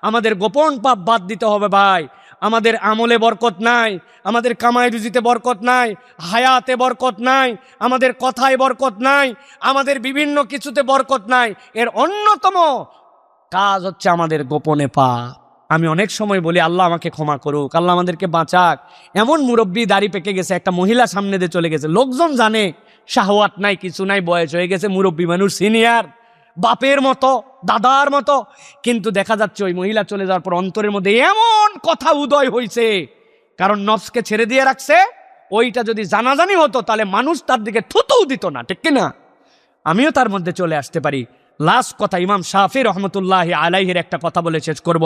আমাদের গোপন পাপ বাদ দিতে হবে ভাই। আমাদের আমলে বরকত নাই, আমাদের কামাই রুজিতে বরকত নাই, হায়াতে বরকত নাই, আমাদের কথায় বরকত নাই, আমাদের বিভিন্ন কিছুতে বরকত নাই। এর অন্যতম কাজ হচ্ছে আমাদের গোপনে পাপ। আমি অনেক সময় বলি আল্লাহ আমাকে ক্ষমা করুক, আল্লাহ আমাদেরকে বাঁচাক। এমন মুরব্বী দাড়ি পেকে গেছে, একটা মহিলা সামনে দিয়ে চলে গেছে, লোকজন জানে শাহওয়াত নাই, কিছু নাই, বয়স হয়ে গেছে, মুরব্বী মানুষ, সিনিয়র, বাপের মতো, দাদার মতো, কিন্তু দেখা যাচ্ছে ওই মহিলা চলে যাওয়ার পর অন্তরের মধ্যে এমন কথা উদয় হয়েছে, কারণ নফসকে ছেড়ে দিয়ে রাখছে। ওইটা যদি জানাজানি হতো তাহলে মানুষ তার দিকে থুতুও দিত না, ঠিক কিনা? আমিও তার মধ্যে চলে আসতে পারি। লাস্ট কথা, ইমাম শাফি রহমতুল্লাহ আলাইহির একটা কথা বলে শেষ করব।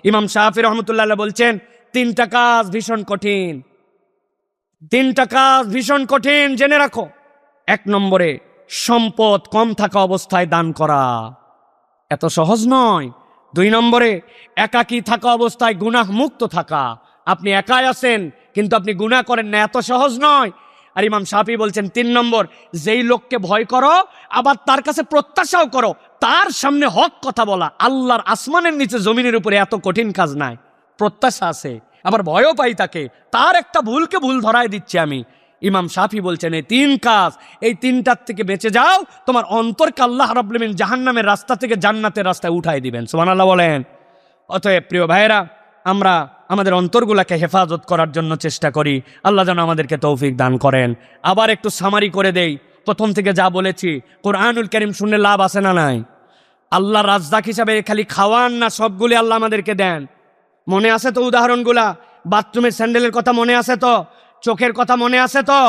ইমাম শাফি রহমতুল্লাহ বলছেন 3টা কাজ ভীষণ কঠিন, 3টা কাজ ভীষণ কঠিন, জেনে রাখো। 1 নম্বরে সম্পদ কম থাকা অবস্থায় দান করা, এত সহজ নয়। 2 নম্বরে একাকী থাকা অবস্থায় গুনাহ মুক্ত থাকা, আপনি একাই আছেন কিন্তু আপনি গুনাহ করেন না, এত সহজ নয়। আর ইমাম শাফি বলছেন 3 নম্বর, যেই লোককে ভয় করো আবার তার কাছে প্রত্যাশাও করো, তার সামনে হক কথা বলা। আল্লাহর আসমানের নিচে জমিনের উপরে এত কঠিন কাজ নাই। প্রত্যাশা আছে আবার ভয়ও পাই তাকে, তার একটা ভুলকে ভুল ধরায় দিচ্ছি আমি। ইমাম শাফি বলছেন এই 3 কাজ, এই 3টার থেকে বেঁচে যাও, তোমার অন্তরকে আল্লাহ রাব্বুল আমিন জাহান্নামের রাস্তা থেকে জান্নাতের রাস্তায় উঠাই দিবেন। সুবহানাল্লাহ বলেন। অতএব প্রিয় ভাইয়েরা, আমরা আমাদের অন্তরগুলাকে হেফাজত করার জন্য চেষ্টা করি। আল্লাহ যেন আমাদেরকে তৌফিক দান করেন। আবার একটু সামারি করে দেই, প্রথম থেকে যা বলেছি, কোরআনুল কারীম শুনলে লাভ আছে না নাই? আল্লাহ রাজ্জাক হিসাবে খালি খাওয়ান না, সবগুলি আল্লাহ আমাদেরকে দেন। মনে আছে তো উদাহরণগুলা? বাথরুমের স্যান্ডেলের কথা মনে আছে তো? চোখের কথা মনে আছে তো?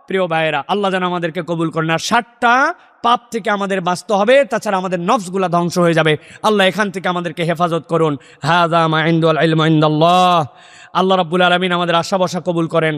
প্রিয় ভাইয়েরা, আল্লাহ যেন আমাদেরকে কবুল করেন। আর 7টা পাপ থেকে আমাদের বাঁচতে হবে, তাছাড়া আমাদের নফসগুলা ধ্বংস হয়ে যাবে। আল্লাহ এখান থেকে আমাদেরকে হেফাজত করুন। হাযা মা ইনদাল ইলমু ইনদাল্লাহ। আল্লাহ রাব্বুল আলামিন আমাদের আশা ভরসা কবুল করেন।